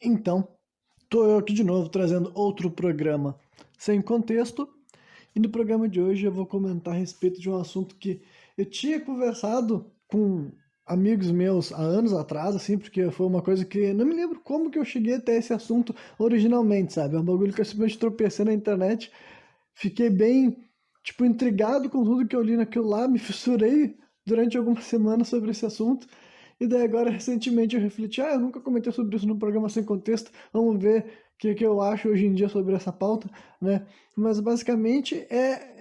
Então, tô eu aqui de novo trazendo outro programa sem contexto. E no programa de hoje eu vou comentar a respeito de um assunto que eu tinha conversado com amigos meus há anos atrás, assim, porque foi uma coisa que não me lembro como que eu cheguei até esse assunto originalmente, sabe? É um bagulho que eu simplesmente tropecei na internet, fiquei bem, tipo, intrigado com tudo que eu li naquilo lá, me fissurei durante algumas semanas sobre esse assunto. E daí agora, recentemente, eu refleti, eu nunca comentei sobre isso no programa Sem Contexto, vamos ver o que eu acho hoje em dia sobre essa pauta, né? Mas basicamente é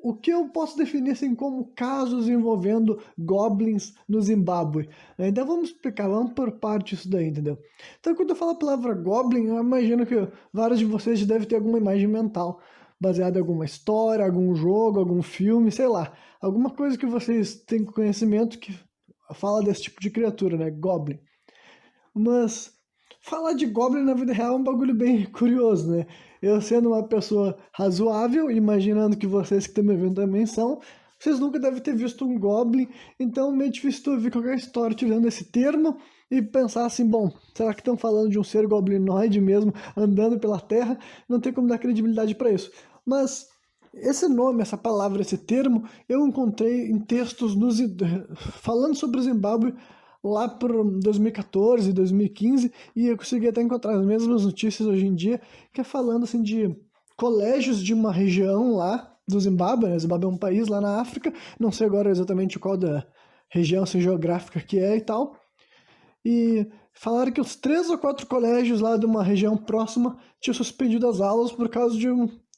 o que eu posso definir assim como casos envolvendo goblins no Zimbábue. Então vamos explicar, vamos por parte isso daí, entendeu? Então quando eu falo a palavra goblin, eu imagino que vários de vocês já devem ter alguma imagem mental, baseada em alguma história, algum jogo, algum filme, sei lá. Alguma coisa que vocês têm conhecimento que fala desse tipo de criatura, né? Goblin. Mas falar de Goblin na vida real é um bagulho bem curioso, né? Eu sendo uma pessoa razoável, imaginando que vocês que estão me vendo também são, vocês nunca devem ter visto um Goblin, então é meio difícil tu ouvir qualquer história utilizando esse termo e pensar assim, bom, será que estão falando de um ser goblinoide mesmo, andando pela Terra? Não tem como dar credibilidade para isso. Mas esse nome, essa palavra, esse termo, eu encontrei em textos falando sobre o Zimbábue lá por 2014, 2015, e eu consegui até encontrar as mesmas notícias hoje em dia, que é falando assim de colégios de uma região lá do Zimbábue, né? O Zimbábue é um país lá na África, não sei agora exatamente qual da região assim, geográfica que é e tal, e falaram que os 3 ou 4 colégios lá de uma região próxima tinham suspendido as aulas por causa de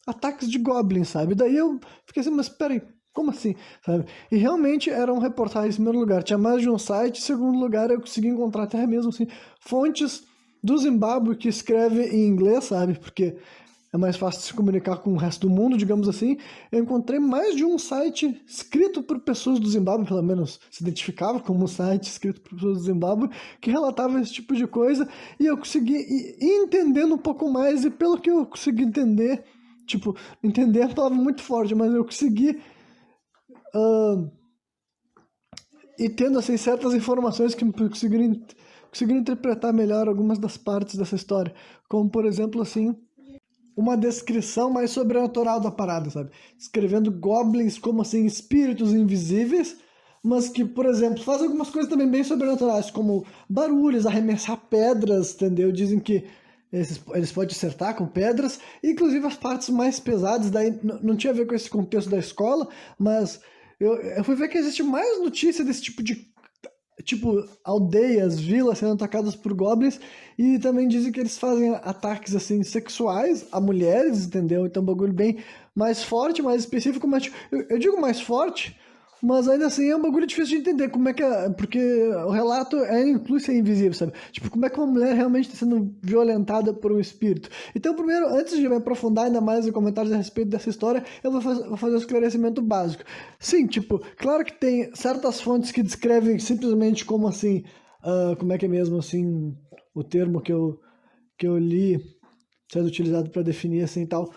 ataques de goblins, sabe? Daí eu fiquei assim, mas peraí, como assim, sabe? E realmente eram reportagens em primeiro lugar, tinha mais de um site, em segundo lugar eu consegui encontrar até mesmo assim, fontes do Zimbábue que escrevem em inglês, sabe? Porque é mais fácil de se comunicar com o resto do mundo, digamos assim. Eu encontrei mais de um site escrito por pessoas do Zimbábue, pelo menos se identificava como um site escrito por pessoas do Zimbábue, que relatava esse tipo de coisa, e eu consegui ir entendendo um pouco mais, e pelo que eu consegui entender, tipo, entender é uma palavra muito forte, mas eu consegui e tendo assim certas informações que me conseguiram interpretar melhor algumas das partes dessa história, como por exemplo assim uma descrição mais sobrenatural da parada, sabe? Escrevendo goblins como assim espíritos invisíveis, mas que, por exemplo, fazem algumas coisas também bem sobrenaturais, como barulhos, arremessar pedras, entendeu? Dizem que eles podem acertar com pedras, inclusive as partes mais pesadas, daí não tinha a ver com esse contexto da escola, mas eu fui ver que existe mais notícia desse tipo de aldeias, vilas sendo atacadas por goblins, e também dizem que eles fazem ataques assim sexuais a mulheres, entendeu? Então, um bagulho bem mais forte, mais específico, mas tipo, eu digo mais forte, mas ainda assim é um bagulho difícil de entender como é que é, porque o relato inclui ser invisível, sabe? Tipo, como é que uma mulher realmente está sendo violentada por um espírito. Então, primeiro, antes de me aprofundar ainda mais em comentários a respeito dessa história, eu vou fazer um esclarecimento básico. Sim, tipo, claro que tem certas fontes que descrevem simplesmente como assim, como é que é mesmo assim, o termo que eu li sendo utilizado para definir assim tal.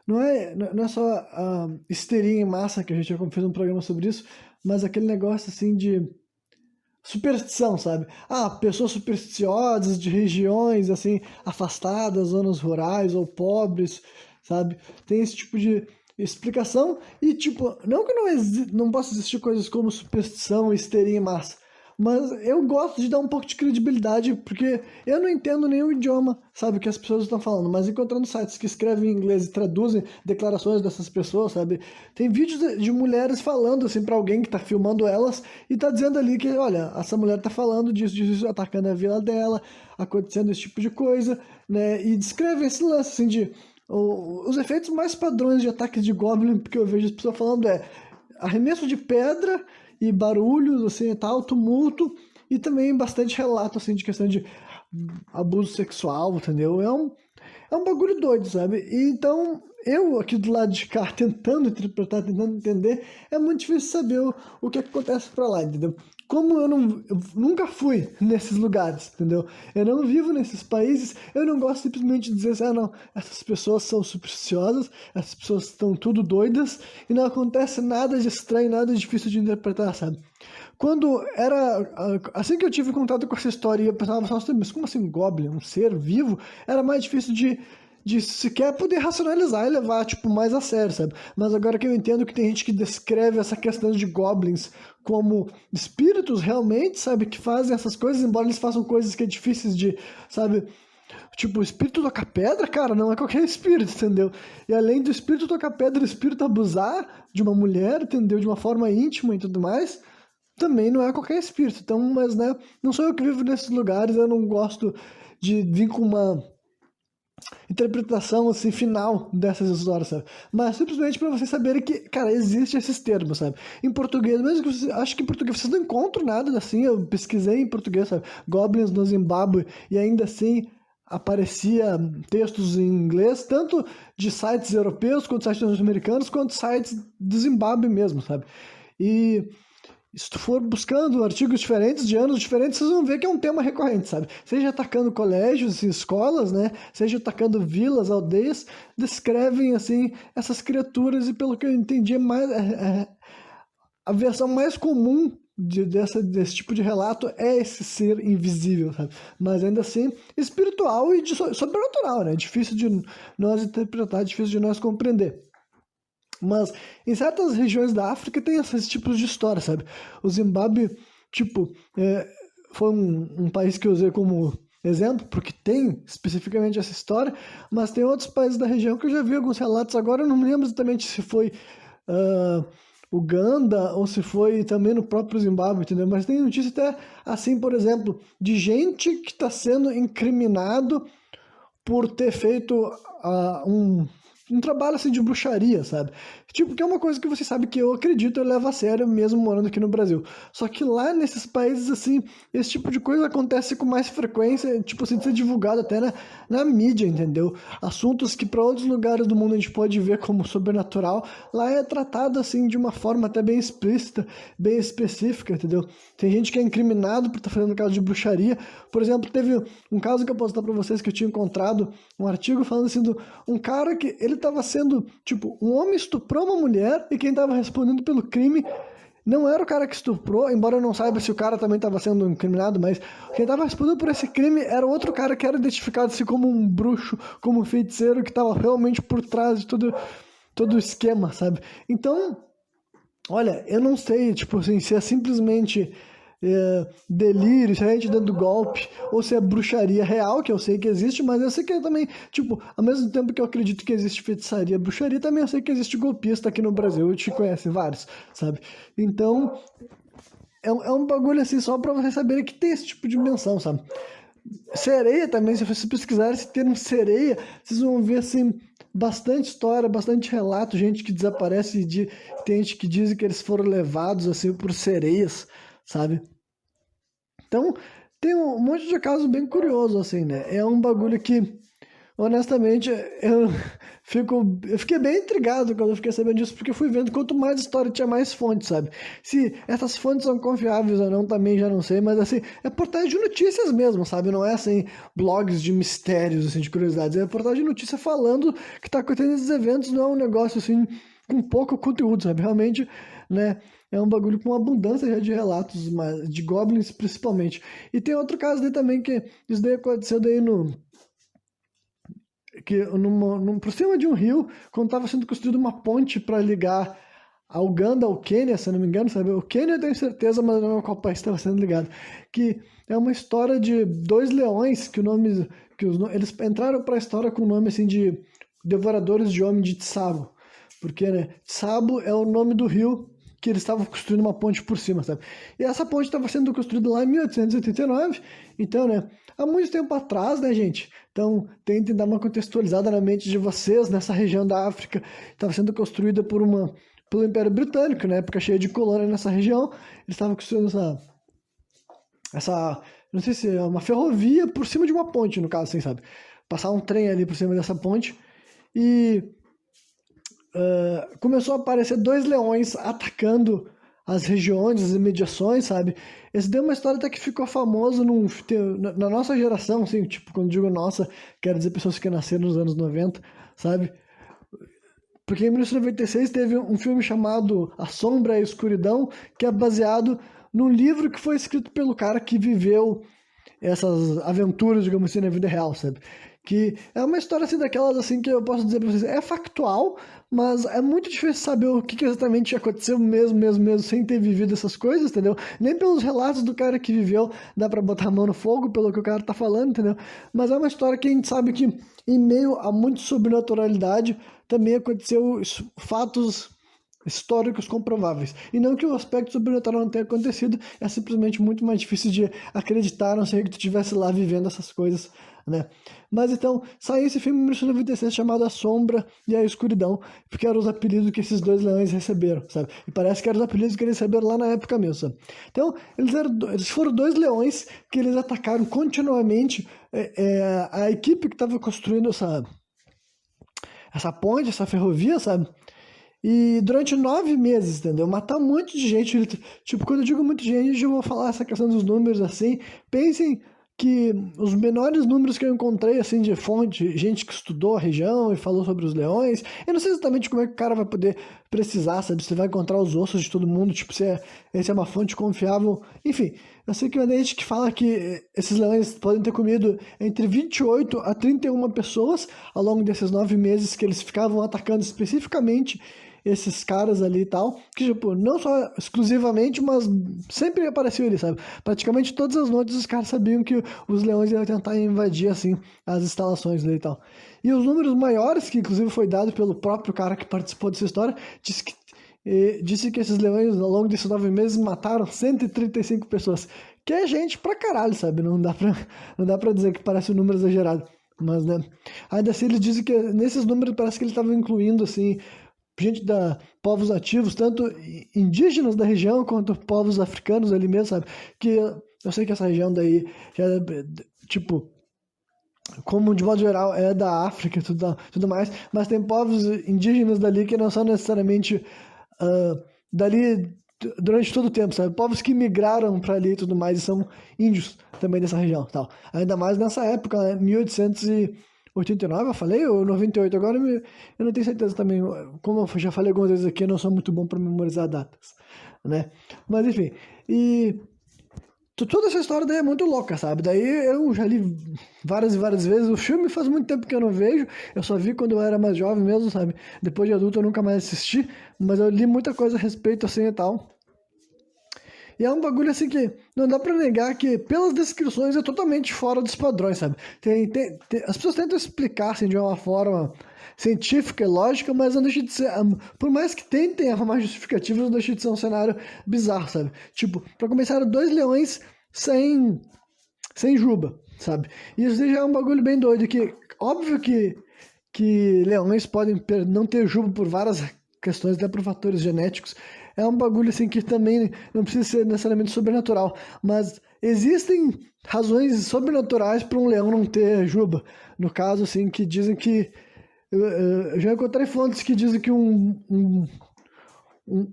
Não é só a histeria em massa, que a gente já fez um programa sobre isso, mas aquele negócio assim de superstição, sabe? Pessoas supersticiosas de regiões assim afastadas, zonas rurais ou pobres, sabe? Tem esse tipo de explicação e tipo, não que não possa existir coisas como superstição, histeria em massa, mas eu gosto de dar um pouco de credibilidade, porque eu não entendo nenhum idioma, sabe, que as pessoas estão falando, mas encontrando sites que escrevem em inglês e traduzem declarações dessas pessoas, sabe, tem vídeos de mulheres falando, assim, pra alguém que tá filmando elas, e tá dizendo ali que, olha, essa mulher tá falando disso, atacando a vila dela, acontecendo esse tipo de coisa, né, e descrevem esse lance, assim, de... Os efeitos mais padrões de ataques de Goblin que eu vejo as pessoas falando arremesso de pedra e barulhos, assim, e tal, tumulto, e também bastante relato, assim, de questão de abuso sexual, entendeu? É um bagulho doido, sabe? E então, eu aqui do lado de cá, tentando interpretar, tentando entender, é muito difícil saber o que acontece pra lá, entendeu? Como eu nunca fui nesses lugares, entendeu? Eu não vivo nesses países, eu não gosto simplesmente de dizer assim, não, essas pessoas são supersticiosas, essas pessoas estão tudo doidas, e não acontece nada de estranho, nada de difícil de interpretar, sabe? quando era. Assim que eu tive contato com essa história, eu pensava, nossa, mas como assim Goblin? Um ser vivo? Era mais difícil de sequer poder racionalizar e levar, tipo, mais a sério, sabe? Mas agora que eu entendo que tem gente que descreve essa questão de goblins como espíritos realmente, sabe? Que fazem essas coisas, embora eles façam coisas que é difíceis de, sabe? Tipo, o espírito tocar pedra, cara, não é qualquer espírito, entendeu? E além do espírito tocar pedra, o espírito abusar de uma mulher, entendeu? De uma forma íntima e tudo mais, também não é qualquer espírito. Então, mas, né, não sou eu que vivo nesses lugares, eu não gosto de vir com uma interpretação, assim, final dessas histórias, sabe? Mas simplesmente para vocês saberem que, cara, existe esses termos, sabe? Em português, mesmo que vocês, acho que em português vocês não encontram nada assim, eu pesquisei em português, sabe? Goblins no Zimbábue, e ainda assim aparecia textos em inglês, tanto de sites europeus, quanto sites norte-americanos, quanto sites do Zimbábue mesmo, sabe? E se tu for buscando artigos diferentes, de anos diferentes, vocês vão ver que é um tema recorrente, sabe? Seja atacando colégios e escolas, né? Seja atacando vilas, aldeias, descrevem, assim, essas criaturas e pelo que eu entendi, a versão mais comum desse tipo de relato é esse ser invisível, sabe? Mas ainda assim, espiritual e sobrenatural, né? Difícil de nós interpretar, difícil de nós compreender. Mas em certas regiões da África tem esses tipos de história, sabe? O Zimbábue, tipo, foi um país que eu usei como exemplo, porque tem especificamente essa história, mas tem outros países da região que eu já vi alguns relatos. Agora eu não me lembro exatamente se foi Uganda ou se foi também no próprio Zimbábue, entendeu? Mas tem notícia até assim, por exemplo, de gente que está sendo incriminado por ter feito um trabalho assim de bruxaria, sabe? Tipo, que é uma coisa que você sabe que eu acredito, eu levo a sério mesmo morando aqui no Brasil. Só que lá nesses países, assim, esse tipo de coisa acontece com mais frequência, tipo assim, de ser divulgado até na mídia, entendeu? Assuntos que para outros lugares do mundo a gente pode ver como sobrenatural, lá é tratado assim de uma forma até bem explícita, bem específica, entendeu? Tem gente que é incriminado por estar fazendo caso de bruxaria. Por exemplo, teve um caso que eu posso dar para vocês que eu tinha encontrado um artigo falando assim do um cara que ele estava sendo, tipo, um homem estuprou uma mulher e quem estava respondendo pelo crime não era o cara que estuprou, embora eu não saiba se o cara também estava sendo incriminado, mas quem estava respondendo por esse crime era outro cara que era identificado assim como um bruxo, como um feiticeiro que estava realmente por trás de todo o esquema, sabe? Então, olha, eu não sei, tipo assim, se é simplesmente delírio, se é a gente dando golpe, ou se é bruxaria real, que eu sei que existe, mas eu sei que também, tipo, ao mesmo tempo que eu acredito que existe feitiçaria, bruxaria, também eu sei que existe golpista aqui no Brasil, eu te conhece vários, sabe? Então, é um bagulho assim, só pra vocês saberem que tem esse tipo de menção, sabe? Sereia também, se vocês pesquisarem esse termo sereia, vocês vão ver, assim, bastante história, bastante relato, gente que desaparece, tem gente que diz que eles foram levados, assim, por sereias, sabe? Então, tem um monte de caso bem curioso, assim, né? É um bagulho que, honestamente, eu fiquei bem intrigado quando eu fiquei sabendo disso, porque eu fui vendo quanto mais história tinha mais fontes, sabe? Se essas fontes são confiáveis ou não, também já não sei, mas assim, é portais de notícias mesmo, sabe? Não é assim, blogs de mistérios, assim, de curiosidades, é portais de notícia falando que tá acontecendo esses eventos, não é um negócio assim, com pouco conteúdo, sabe? Realmente, né? É um bagulho com abundância já de relatos, mas de goblins principalmente. E tem outro caso daí também que isso daí aconteceu daí por cima de um rio, quando estava sendo construída uma ponte para ligar a Uganda ao Quênia, se eu não me engano, sabe? O Quênia eu tenho certeza, mas não é qual país estava sendo ligado. Que é uma história de dois leões que o nome, eles entraram para a história com o nome assim de Devoradores de Homem de Tsavo, porque né, Tsavo é o nome do rio que eles estavam construindo uma ponte por cima, sabe? E essa ponte estava sendo construída lá em 1889, então, né, há muito tempo atrás, né, gente? Então, tentem dar uma contextualizada na mente de vocês, nessa região da África, estava sendo construída pelo Império Britânico, na época cheia de colônia nessa região, eles estavam construindo não sei se é uma ferrovia por cima de uma ponte, no caso, assim, sabe? Passar um trem ali por cima dessa ponte e começou a aparecer dois leões atacando as regiões, as imediações, sabe? Esse deu uma história até que ficou famoso na nossa geração, assim, tipo, quando digo nossa, quero dizer pessoas que nasceram nos anos 90, sabe? Porque em 1996 teve um filme chamado A Sombra e a Escuridão, que é baseado num livro que foi escrito pelo cara que viveu essas aventuras, digamos assim, na vida real, sabe? Que é uma história assim daquelas assim que eu posso dizer pra vocês, é factual, mas é muito difícil saber o que exatamente aconteceu mesmo, sem ter vivido essas coisas, entendeu? Nem pelos relatos do cara que viveu dá pra botar a mão no fogo pelo que o cara tá falando, entendeu? Mas é uma história que a gente sabe que, em meio a muita sobrenaturalidade, também aconteceu fatos históricos comprováveis. E não que o aspecto sobrenatural não tenha acontecido, é simplesmente muito mais difícil de acreditar, a não ser que tu estivesse lá vivendo essas coisas, né? Mas então, saiu esse filme em 1996 chamado A Sombra e a Escuridão, porque eram os apelidos que esses dois leões receberam, sabe? E parece que eram os apelidos que eles receberam lá na época mesmo, sabe? Então, eles foram dois leões que eles atacaram continuamente a equipe que estava construindo essa ponte, essa ferrovia, sabe? E durante 9 meses, entendeu? Matar um monte de gente. Tipo, quando eu digo muita gente, eu vou falar essa questão dos números assim. Pensem que os menores números que eu encontrei, assim, de fonte, gente que estudou a região e falou sobre os leões. Eu não sei exatamente como é que o cara vai poder precisar, sabe? Se vai encontrar os ossos de todo mundo, tipo, se é uma fonte confiável. Enfim, eu sei que tem gente que fala que esses leões podem ter comido entre 28 a 31 pessoas ao longo desses 9 meses que eles ficavam atacando especificamente esses caras ali e tal, que, tipo, não só exclusivamente, mas sempre apareciam ali, sabe? Praticamente todas as noites os caras sabiam que os leões iam tentar invadir, assim, as instalações ali e tal. E os números maiores, que inclusive foi dado pelo próprio cara que participou dessa história, disse que esses leões, ao longo desses 9 meses, mataram 135 pessoas. Que é gente pra caralho, sabe? Não dá pra dizer que parece um número exagerado. Mas, né? Ainda assim, eles dizem que nesses números parece que eles estavam incluindo, assim, gente povos nativos, tanto indígenas da região quanto povos africanos ali mesmo, sabe? Que eu sei que essa região daí, tipo, como de modo geral é da África e tudo mais, mas tem povos indígenas dali que não são necessariamente dali durante todo o tempo, sabe? Povos que migraram para ali e tudo mais e são índios também dessa região, tal. Ainda mais nessa época, né? 1889, eu falei, ou 98, agora eu não tenho certeza também, como eu já falei algumas vezes aqui, eu não sou muito bom para memorizar datas, né? Mas enfim, e toda essa história daí é muito louca, sabe? Daí eu já li várias e várias vezes. O filme faz muito tempo que eu não vejo. Eu só vi quando eu era mais jovem mesmo, sabe? Depois de adulto eu nunca mais assisti. Mas eu li muita coisa a respeito assim e tal. E é um bagulho assim que não dá pra negar que, pelas descrições, é totalmente fora dos padrões, sabe? As pessoas tentam explicar assim, de uma forma científica e lógica, mas não deixa de ser. Por mais que tentem arrumar justificativas, não deixa de ser um cenário bizarro, sabe? Tipo, pra começar, dois leões sem juba, sabe? E isso já é um bagulho bem doido, que óbvio que leões podem não ter juba por várias questões, até por fatores genéticos. É um bagulho assim que também não precisa ser necessariamente sobrenatural, mas existem razões sobrenaturais para um leão não ter juba. No caso, assim, que dizem que eu já encontrei fontes que dizem que um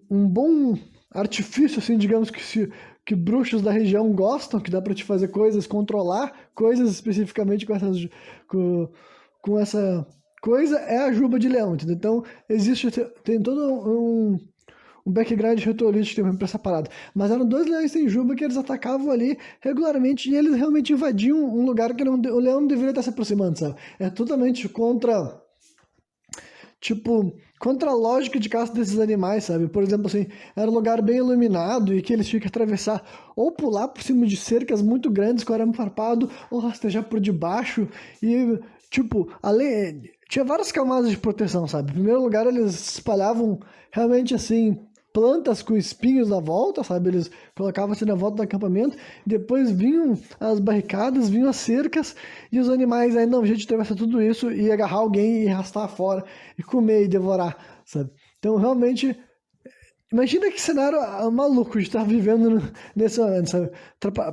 bom artifício, assim, digamos que bruxos da região gostam, que dá para te fazer coisas, controlar coisas especificamente com essa coisa, é a juba de leão, entendeu? Então, tem todo um background ritualístico também pra essa parada. Mas eram dois leões sem juba que eles atacavam ali regularmente e eles realmente invadiam um lugar que o leão não deveria estar se aproximando, sabe? É totalmente contra a lógica de caça desses animais, sabe? Por exemplo, assim, era um lugar bem iluminado e que eles tinham que atravessar ou pular por cima de cercas muito grandes com arame farpado ou rastejar por debaixo e, tipo, tinha várias camadas de proteção, sabe? Em primeiro lugar, eles espalhavam realmente, assim, plantas com espinhos na volta, sabe? Eles colocavam assim na volta do acampamento, depois vinham as barricadas, vinham as cercas, e os animais aí não, jeito de atravessar tudo isso e agarrar alguém e arrastar fora, e comer e devorar, sabe? Então, realmente, imagina que cenário maluco de estar vivendo nesse momento, sabe?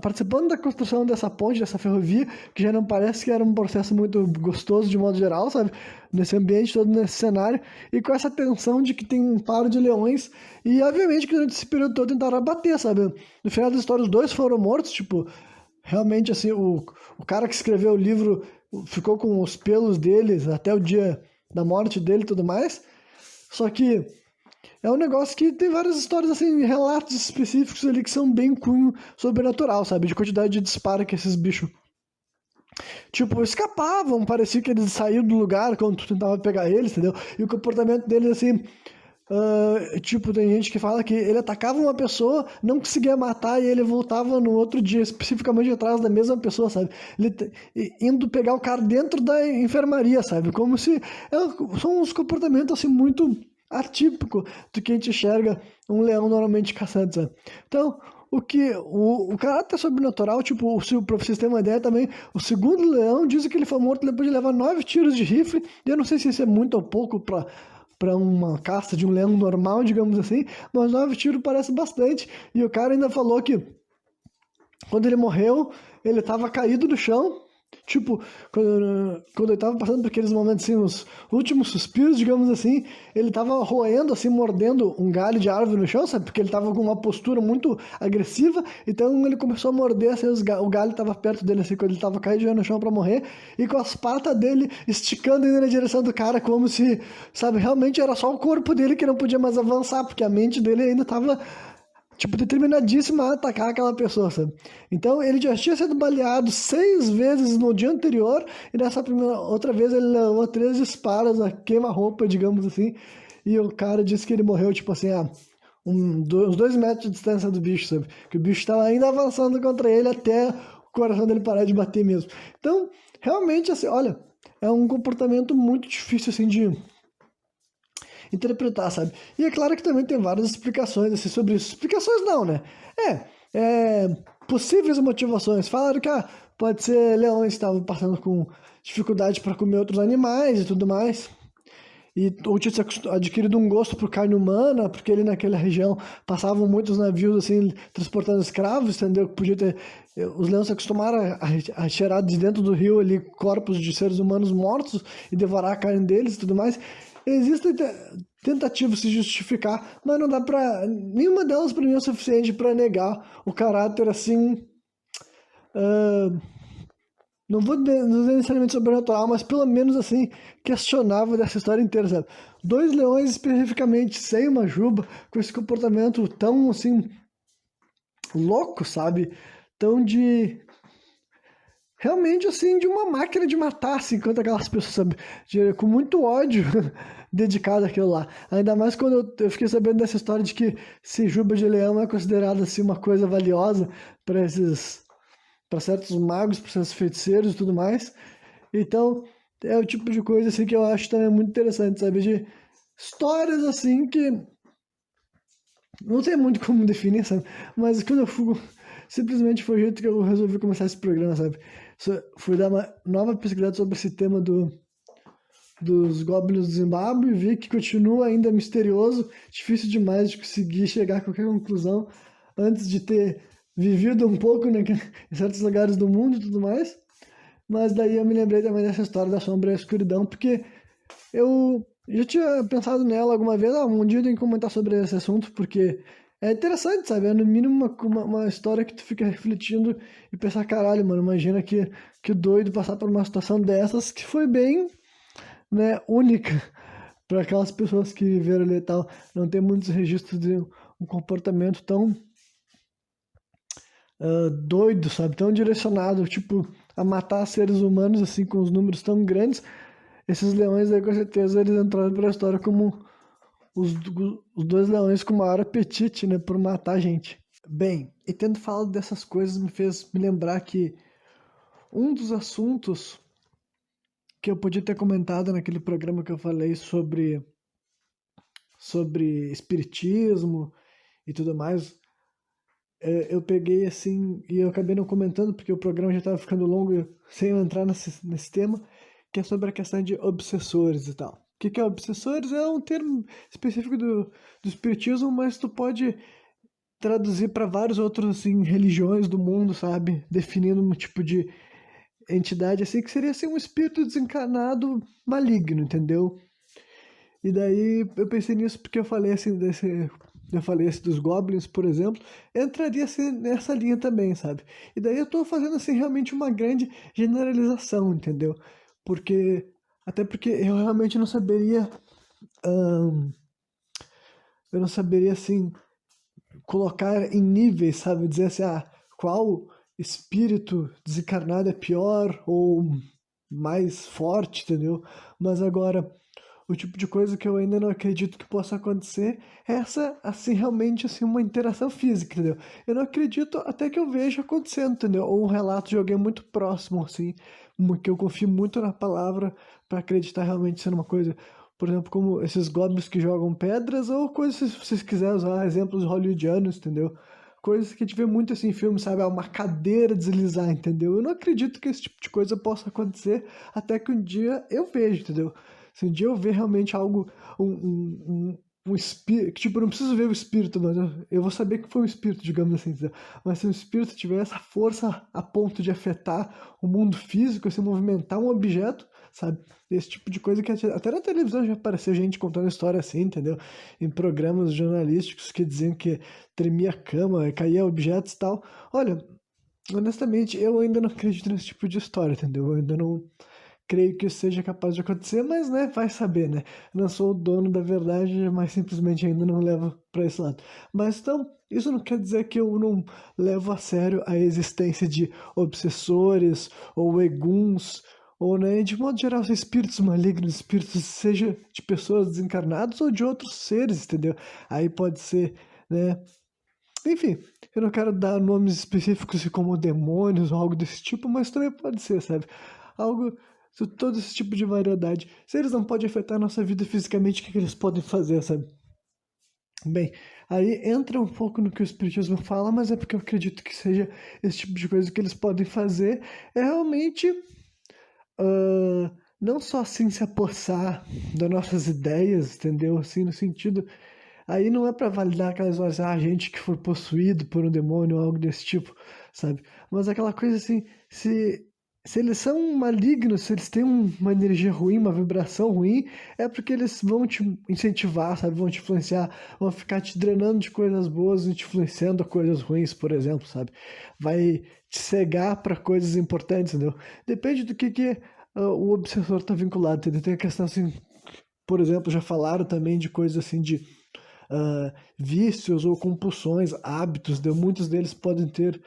Participando da construção dessa ponte, dessa ferrovia, que já não parece que era um processo muito gostoso de modo geral, sabe? Nesse ambiente todo, nesse cenário, e com essa tensão de que tem um par de leões, e obviamente que durante esse período todo tentaram abater, sabe? No final da história, os dois foram mortos, tipo, realmente, assim, o cara que escreveu o livro ficou com os pelos deles até o dia da morte dele e tudo mais, só que é um negócio que tem várias histórias, assim, relatos específicos ali que são bem cunho sobrenatural, sabe? De quantidade de disparo que esses bichos, tipo, escapavam, parecia que eles saíam do lugar quando tu tentava pegar eles, entendeu? E o comportamento deles, assim, tipo, tem gente que fala que ele atacava uma pessoa, não conseguia matar e ele voltava no outro dia, especificamente atrás da mesma pessoa, sabe? Indo pegar o cara dentro da enfermaria, sabe? Como se... são uns comportamentos, assim, muito atípicos do que a gente enxerga um leão normalmente caçando, sabe? Então, o caráter sobrenatural, tipo, pra vocês terem uma ideia também, o segundo leão diz que ele foi morto depois de levar 9 tiros de rifle, e eu não sei se isso é muito ou pouco pra uma caça de um leão normal, digamos assim, mas 9 tiros parece bastante. E o cara ainda falou que quando ele morreu, ele tava caído no chão, tipo, quando ele tava passando por aqueles momentos assim, os últimos suspiros, digamos assim, ele tava roendo, assim, mordendo um galho de árvore no chão, sabe? Porque ele tava com uma postura muito agressiva, então ele começou a morder, assim, o galho tava perto dele, assim, quando ele tava caído já no chão pra morrer, e com as patas dele esticando indo na direção do cara, como se, sabe, realmente era só o corpo dele que não podia mais avançar, porque a mente dele ainda tava, tipo, determinadíssimo a atacar aquela pessoa, sabe? Então, ele já tinha sido baleado 6 vezes no dia anterior, e nessa outra vez ele levou 3 disparos a queima-roupa, digamos assim, e o cara disse que ele morreu, tipo assim, uns 2 metros de distância do bicho, sabe? Que o bicho estava ainda avançando contra ele até o coração dele parar de bater mesmo. Então, realmente, assim, olha, é um comportamento muito difícil, assim, de interpretar, sabe? E é claro que também tem várias explicações assim, sobre isso. Explicações não, né? Possíveis motivações. Falaram que pode ser leões que estavam passando com dificuldade para comer outros animais e tudo mais. Ou tinha adquirido um gosto por carne humana, porque ali naquela região passavam muitos navios assim, transportando escravos, entendeu? Podia ter. Os leões se acostumaram a cheirar de dentro do rio ali corpos de seres humanos mortos e devorar a carne deles e tudo mais. Existem tentativas de se justificar, mas não dá pra. Nenhuma delas para mim é o suficiente para negar o caráter assim. ah, não vou dizer necessariamente sobrenatural, mas pelo menos assim, questionável dessa história inteira, sabe? 2 leões especificamente, sem uma juba, com esse comportamento tão assim, louco, sabe? Tão de. Realmente assim, de uma máquina de matar, assim, enquanto aquelas pessoas, sabe? Com muito ódio dedicado àquilo lá. Ainda mais quando eu fiquei sabendo dessa história de que se juba de leão é considerada assim uma coisa valiosa para esses. Para certos magos, para certos feiticeiros e tudo mais. Então, é o tipo de coisa assim que eu acho também muito interessante, sabe? De histórias assim que não sei muito como definir, sabe? Mas quando eu fui, simplesmente foi o jeito que eu resolvi começar esse programa, sabe? Fui dar uma nova pesquisada sobre esse tema dos Goblins do Zimbábue e vi que continua ainda misterioso, difícil demais de conseguir chegar a qualquer conclusão antes de ter vivido um pouco, né, em certos lugares do mundo e tudo mais. Mas daí eu me lembrei também dessa história da sombra e a escuridão, porque eu já tinha pensado nela alguma vez, um dia eu tenho que comentar sobre esse assunto, porque é interessante, sabe? É no mínimo uma história que tu fica refletindo e pensar, caralho, mano, imagina que doido passar por uma situação dessas que foi bem, né, única para aquelas pessoas que viveram ali e tal. Não tem muitos registros de um comportamento tão doido, sabe? Tão direcionado, tipo, a matar seres humanos, assim, com os números tão grandes. Esses leões aí, com certeza, eles entraram pra história como os, os 2 leões com maior apetite, né, por matar gente. Bem, e tendo falado dessas coisas, me fez me lembrar que um dos assuntos que eu podia ter comentado naquele programa que eu falei sobre espiritismo e tudo mais, eu peguei assim, e eu acabei não comentando porque o programa já estava ficando longo sem eu entrar nesse tema, que é sobre a questão de obsessores e tal. O que é obsessores? É um termo específico do espiritismo, mas tu pode traduzir para vários outros assim, religiões do mundo, sabe? Definindo um tipo de entidade assim, que seria assim, um espírito desencarnado maligno, entendeu? E daí eu pensei nisso porque eu falei assim eu falei esse dos Goblins, por exemplo, entraria assim nessa linha também, sabe? E daí eu tô fazendo assim realmente uma grande generalização, entendeu? Porque até porque eu realmente não saberia ahn, eu não saberia, assim, colocar em níveis, sabe? Dizer assim, qual espírito desencarnado é pior ou mais forte, entendeu? Mas agora, o tipo de coisa que eu ainda não acredito que possa acontecer é essa, assim, realmente, assim, uma interação física, entendeu? Eu não acredito até que eu veja acontecendo, entendeu? Ou um relato de alguém muito próximo, assim, que eu confio muito na palavra para acreditar realmente sendo uma coisa, por exemplo, como esses goblins que jogam pedras, ou coisas, se vocês quiserem usar exemplos hollywoodianos, entendeu? Coisas que a gente vê muito assim em filmes, sabe? Uma cadeira deslizar, entendeu? Eu não acredito que esse tipo de coisa possa acontecer até que um dia eu veja, entendeu? Se um dia eu ver realmente algo, um espírito, tipo, eu não preciso ver o espírito, mas eu vou saber que foi um espírito, digamos assim, entendeu? Mas se o espírito tiver essa força a ponto de afetar o mundo físico, se movimentar um objeto, sabe? Esse tipo de coisa que até na televisão já apareceu gente contando história assim, entendeu? Em programas jornalísticos que diziam que tremia a cama, caía objetos e tal. Olha, honestamente, eu ainda não acredito nesse tipo de história, entendeu? Eu ainda não creio que isso seja capaz de acontecer, mas, né, vai saber, né? Não sou o dono da verdade, mas simplesmente ainda não levo para esse lado. Mas então, isso não quer dizer que eu não levo a sério a existência de obsessores ou eguns ou, né, de modo geral, espíritos malignos, espíritos, seja de pessoas desencarnadas ou de outros seres, entendeu? Aí pode ser, né? Enfim, eu não quero dar nomes específicos como demônios ou algo desse tipo, mas também pode ser, sabe? Algo, todo esse tipo de variedade. Se eles não podem afetar a nossa vida fisicamente, o que eles podem fazer, sabe? Bem, aí entra um pouco no que o Espiritismo fala, mas é porque eu acredito que seja esse tipo de coisa que eles podem fazer. É realmente não só assim se apossar das nossas ideias, entendeu? Assim, no sentido. Aí não é pra validar aquelas horas, gente que foi possuído por um demônio ou algo desse tipo, sabe? Mas aquela coisa assim, se eles são malignos, se eles têm uma energia ruim, uma vibração ruim, é porque eles vão te incentivar, sabe? Vão te influenciar, vão ficar te drenando de coisas boas e te influenciando a coisas ruins, por exemplo, sabe? Vai te cegar para coisas importantes, entendeu? Depende do que o obsessor tá vinculado, entendeu? Tem a questão assim, por exemplo, já falaram também de coisas assim de vícios ou compulsões, hábitos, muitos deles podem ter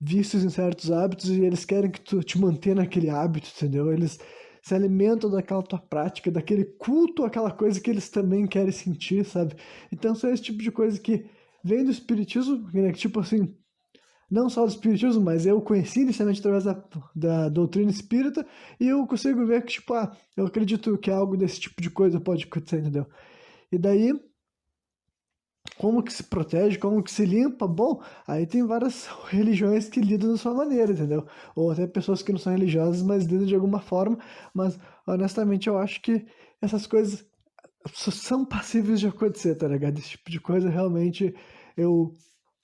vícios em certos hábitos e eles querem que tu te mantenha naquele hábito, entendeu? Eles se alimentam daquela tua prática, daquele culto, aquela coisa que eles também querem sentir, sabe? Então são esse tipo de coisa que vem do espiritismo, né? Tipo assim, não só do espiritismo, mas eu conheci inicialmente através da doutrina espírita e eu consigo ver que, tipo, eu acredito que algo desse tipo de coisa pode acontecer, entendeu? E daí, como que se protege, como que se limpa, bom, aí tem várias religiões que lidam da sua maneira, entendeu? Ou até pessoas que não são religiosas, mas lidam de alguma forma, mas honestamente eu acho que essas coisas são passíveis de acontecer, tá ligado? Esse tipo de coisa realmente eu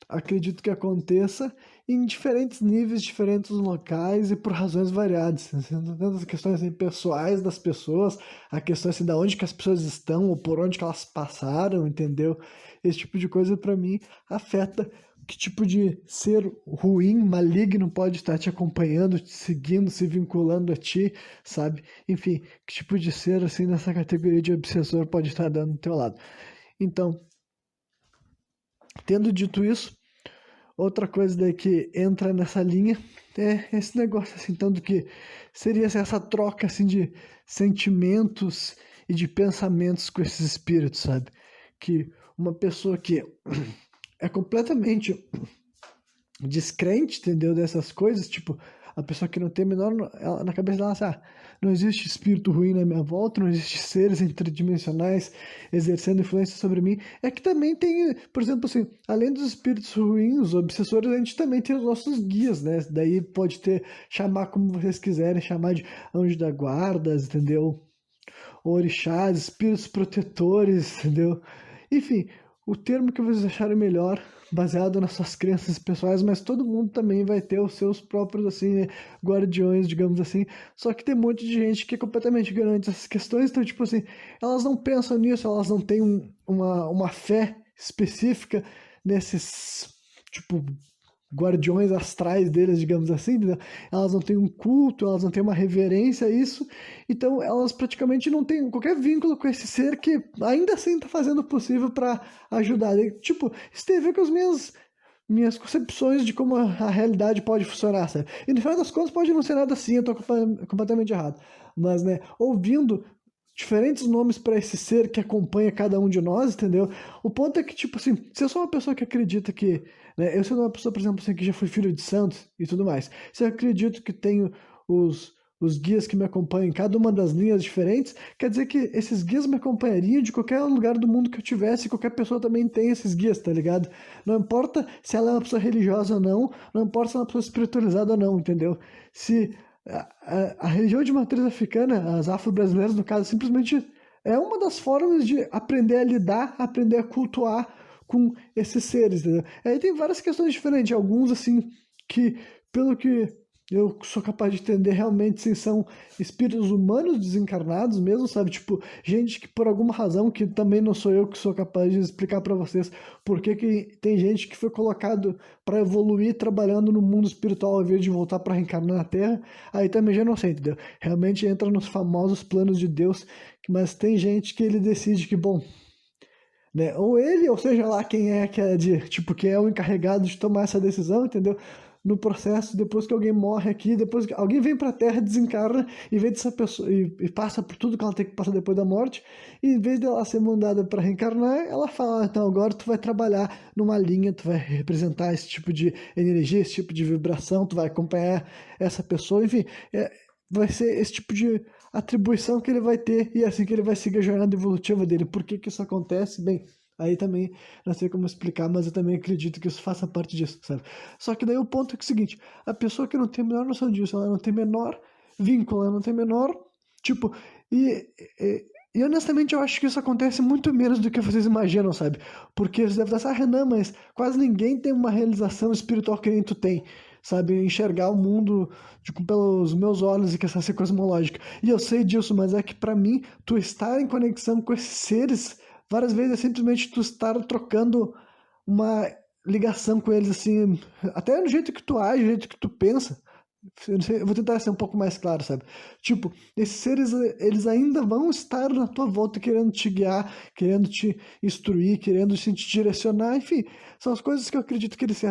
acredito que aconteça em diferentes níveis, diferentes locais e por razões variadas, assim, tanto as questões assim, pessoais das pessoas, a questão assim, da onde que as pessoas estão ou por onde que elas passaram, entendeu? Esse tipo de coisa para mim afeta que tipo de ser ruim, maligno pode estar te acompanhando, te seguindo, se vinculando a ti, sabe? Enfim, que tipo de ser assim nessa categoria de obsessor pode estar dando do teu lado. Então, tendo dito isso, outra coisa daí que entra nessa linha é esse negócio assim, tanto que seria assim, essa troca assim de sentimentos e de pensamentos com esses espíritos, sabe? Que uma pessoa que é completamente descrente, entendeu? Dessas coisas, tipo, a pessoa que não tem a menor na cabeça dela, assim, não existe espírito ruim na minha volta, não existe seres interdimensionais exercendo influência sobre mim. É que também tem, por exemplo, assim, além dos espíritos ruins, os obsessores, a gente também tem os nossos guias, né? Daí pode ter, chamar como vocês quiserem, chamar de anjo da guarda, entendeu? Orixás, espíritos protetores, entendeu? Enfim, o termo que vocês acharem melhor, baseado nas suas crenças pessoais, mas todo mundo também vai ter os seus próprios, assim, né, guardiões, digamos assim. Só que tem um monte de gente que é completamente ignorante dessas questões, então, tipo assim, elas não pensam nisso, elas não têm uma fé específica nesses, tipo, guardiões astrais deles, digamos assim, entendeu? Elas não têm um culto, elas não têm uma reverência a isso, então elas praticamente não têm qualquer vínculo com esse ser que ainda assim está fazendo o possível para ajudar. E, tipo, isso tem a ver com as minhas concepções de como a realidade pode funcionar, sabe? E no final das contas pode não ser nada assim, eu tô completamente errado. Mas, né, ouvindo diferentes nomes para esse ser que acompanha cada um de nós, entendeu? O ponto é que, tipo assim, se eu sou uma pessoa que acredita que, né, eu sou uma pessoa, por exemplo, assim, que já fui filho de santos e tudo mais, se eu acredito que tenho os guias que me acompanham em cada uma das linhas diferentes, quer dizer que esses guias me acompanhariam de qualquer lugar do mundo que eu tivesse, qualquer pessoa também tem esses guias, tá ligado? Não importa se ela é uma pessoa religiosa ou não, não importa se ela é uma pessoa espiritualizada ou não, entendeu? Se a religião de matriz africana, as afro-brasileiras no caso, simplesmente é uma das formas de aprender a lidar, aprender a cultuar com esses seres, entendeu? Aí tem várias questões diferentes, alguns assim que, pelo que eu sou capaz de entender, realmente sim, são espíritos humanos desencarnados mesmo, sabe? Tipo, gente que por alguma razão, que também não sou eu que sou capaz de explicar para vocês por que que tem gente que foi colocado para evoluir trabalhando no mundo espiritual ao invés de voltar para reencarnar na Terra, aí também já não sei, entendeu? Realmente entra nos famosos planos de Deus, mas tem gente que ele decide que, bom, né? Ou ele, ou seja lá quem é que é de, tipo, que é o encarregado de tomar essa decisão, entendeu? No processo, depois que alguém morre aqui, depois que alguém vem para a Terra, desencarna, em vez dessa pessoa e passa por tudo que ela tem que passar depois da morte, e em vez dela ser mandada para reencarnar, ela fala, então agora tu vai trabalhar numa linha, tu vai representar esse tipo de energia, esse tipo de vibração, tu vai acompanhar essa pessoa, enfim, vai ser esse tipo de atribuição que ele vai ter e é assim que ele vai seguir a jornada evolutiva dele. Por que que isso acontece? Bem, aí também não sei como explicar, mas eu também acredito que isso faça parte disso, sabe? Só que daí o ponto é, que é o seguinte, a pessoa que não tem a menor noção disso, ela não tem menor vínculo, ela não tem menor, tipo, e honestamente eu acho que isso acontece muito menos do que vocês imaginam, sabe? Porque você deve estar, ah, Renan, mas quase ninguém tem uma realização espiritual que nem tu tem, sabe? Enxergar o mundo pelos meus olhos e que essa ser cosmológica. E eu sei disso, mas é que pra mim, tu estar em conexão com esses seres, várias vezes é simplesmente tu estar trocando uma ligação com eles, assim, até no jeito que tu age, no jeito que tu pensa. Eu não sei, eu vou tentar ser um pouco mais claro, sabe? Tipo, esses seres, eles ainda vão estar na tua volta querendo te guiar, querendo te instruir, querendo te direcionar, enfim, são as coisas que eu acredito que eles,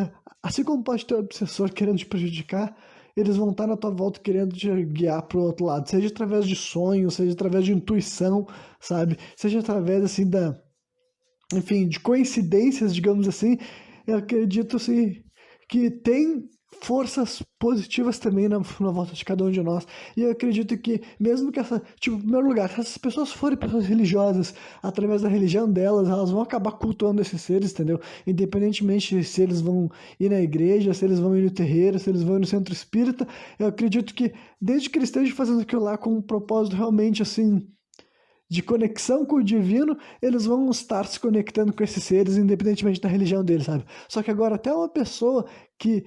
assim como pode ter o obsessor querendo te prejudicar, eles vão estar na tua volta querendo te guiar pro outro lado, seja através de sonhos, seja através de intuição, sabe? Seja através, assim, enfim, de coincidências, digamos assim, eu acredito assim, que tem forças positivas também na volta de cada um de nós. E eu acredito que, mesmo que tipo, em primeiro lugar, se essas pessoas forem pessoas religiosas, através da religião delas, elas vão acabar cultuando esses seres, entendeu? Independentemente se eles vão ir na igreja, se eles vão ir no terreiro, se eles vão ir no centro espírita, eu acredito que, desde que eles estejam fazendo aquilo lá com um propósito realmente assim de conexão com o divino, eles vão estar se conectando com esses seres, independentemente da religião deles, sabe? Só que agora, até uma pessoa que,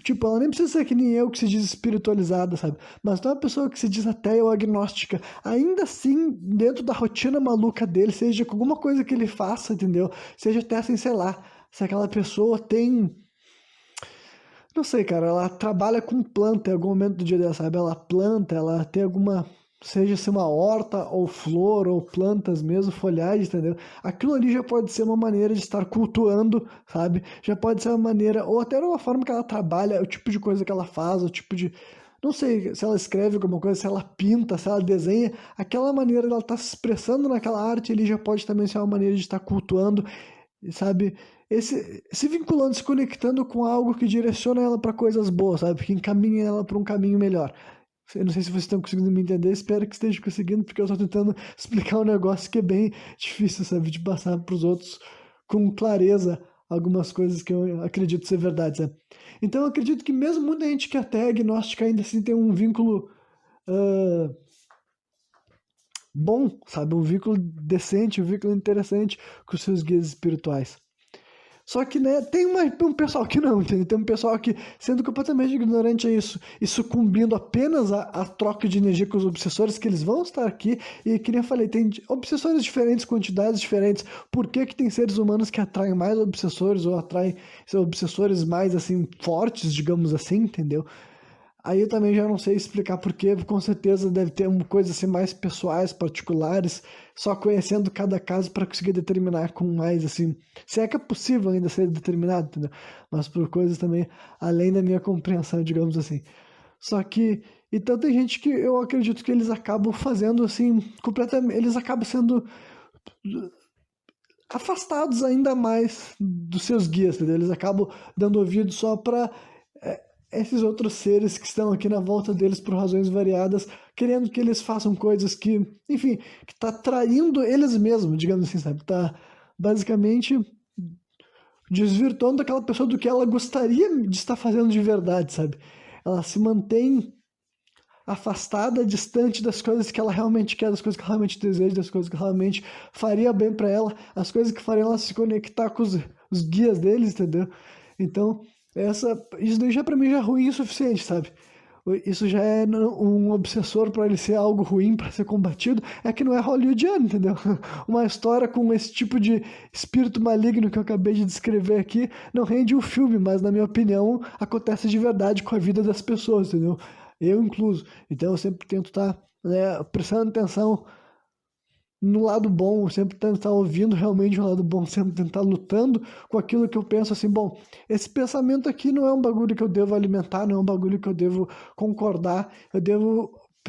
tipo, ela nem precisa ser que nem eu, que se diz espiritualizada, sabe? Mas até uma pessoa que se diz ateia ou agnóstica, ainda assim, dentro da rotina maluca dele, seja com alguma coisa que ele faça, entendeu? Seja até assim, sei lá, se aquela pessoa tem. Não sei, cara, ela trabalha com planta em algum momento do dia dela, sabe? Ela planta, ela tem alguma, seja se uma horta ou flor ou plantas mesmo, folhagem, entendeu? Aquilo ali já pode ser uma maneira de estar cultuando, sabe? Já pode ser uma maneira, ou até uma forma que ela trabalha, o tipo de coisa que ela faz, o tipo de. Não sei se ela escreve alguma coisa, se ela pinta, se ela desenha, aquela maneira dela estar se expressando naquela arte ali já pode também ser uma maneira de estar cultuando, sabe? Se vinculando, se conectando com algo que direciona ela para coisas boas, sabe? Que encaminha ela para um caminho melhor. Eu não sei se vocês estão conseguindo me entender, espero que esteja conseguindo, porque eu estou tentando explicar um negócio que é bem difícil, sabe? De passar para os outros com clareza algumas coisas que eu acredito ser verdade, sabe? Então eu acredito que mesmo muita gente que é até agnóstica ainda assim tem um vínculo ah, bom, sabe? Um vínculo decente, um vínculo interessante com os seus guias espirituais. Só que, né, tem um pessoal que não, entendeu? Tem um pessoal que, sendo completamente ignorante a isso e sucumbindo apenas à troca de energia com os obsessores, que eles vão estar aqui, e que nem eu falei, tem obsessores diferentes, quantidades diferentes. Por que que tem seres humanos que atraem mais obsessores ou atraem obsessores mais, assim, fortes, digamos assim, entendeu? Aí eu também já não sei explicar porquê, com certeza deve ter coisas assim mais pessoais, particulares, só conhecendo cada caso para conseguir determinar com mais assim, se é que é possível ainda ser determinado, entendeu? Mas por coisas também além da minha compreensão, digamos assim. Só que, então tem gente que eu acredito que eles acabam fazendo assim, completamente, eles acabam sendo afastados ainda mais dos seus guias, entendeu? Eles acabam dando ouvido só para esses outros seres que estão aqui na volta deles por razões variadas, querendo que eles façam coisas que, enfim, que tá traindo eles mesmos, digamos assim, sabe? Tá basicamente desvirtuando aquela pessoa do que ela gostaria de estar fazendo de verdade, sabe? Ela se mantém afastada, distante das coisas que ela realmente quer, das coisas que ela realmente deseja, das coisas que realmente faria bem para ela, as coisas que fariam ela se conectar com os guias deles, entendeu? Então, isso daí já para mim já é ruim o suficiente, sabe? Isso já é um obsessor para ele ser algo ruim para ser combatido, é que não é hollywoodiano, entendeu? Uma história com esse tipo de espírito maligno que eu acabei de descrever aqui não rende um filme, mas na minha opinião acontece de verdade com a vida das pessoas, entendeu? Eu incluso. Então eu sempre tento estar, né, prestando atenção no lado bom, sempre tento estar ouvindo realmente o lado bom, sempre tentar lutando com aquilo que eu penso assim, bom, esse pensamento aqui não é um bagulho que eu devo alimentar, não é um bagulho que eu devo concordar,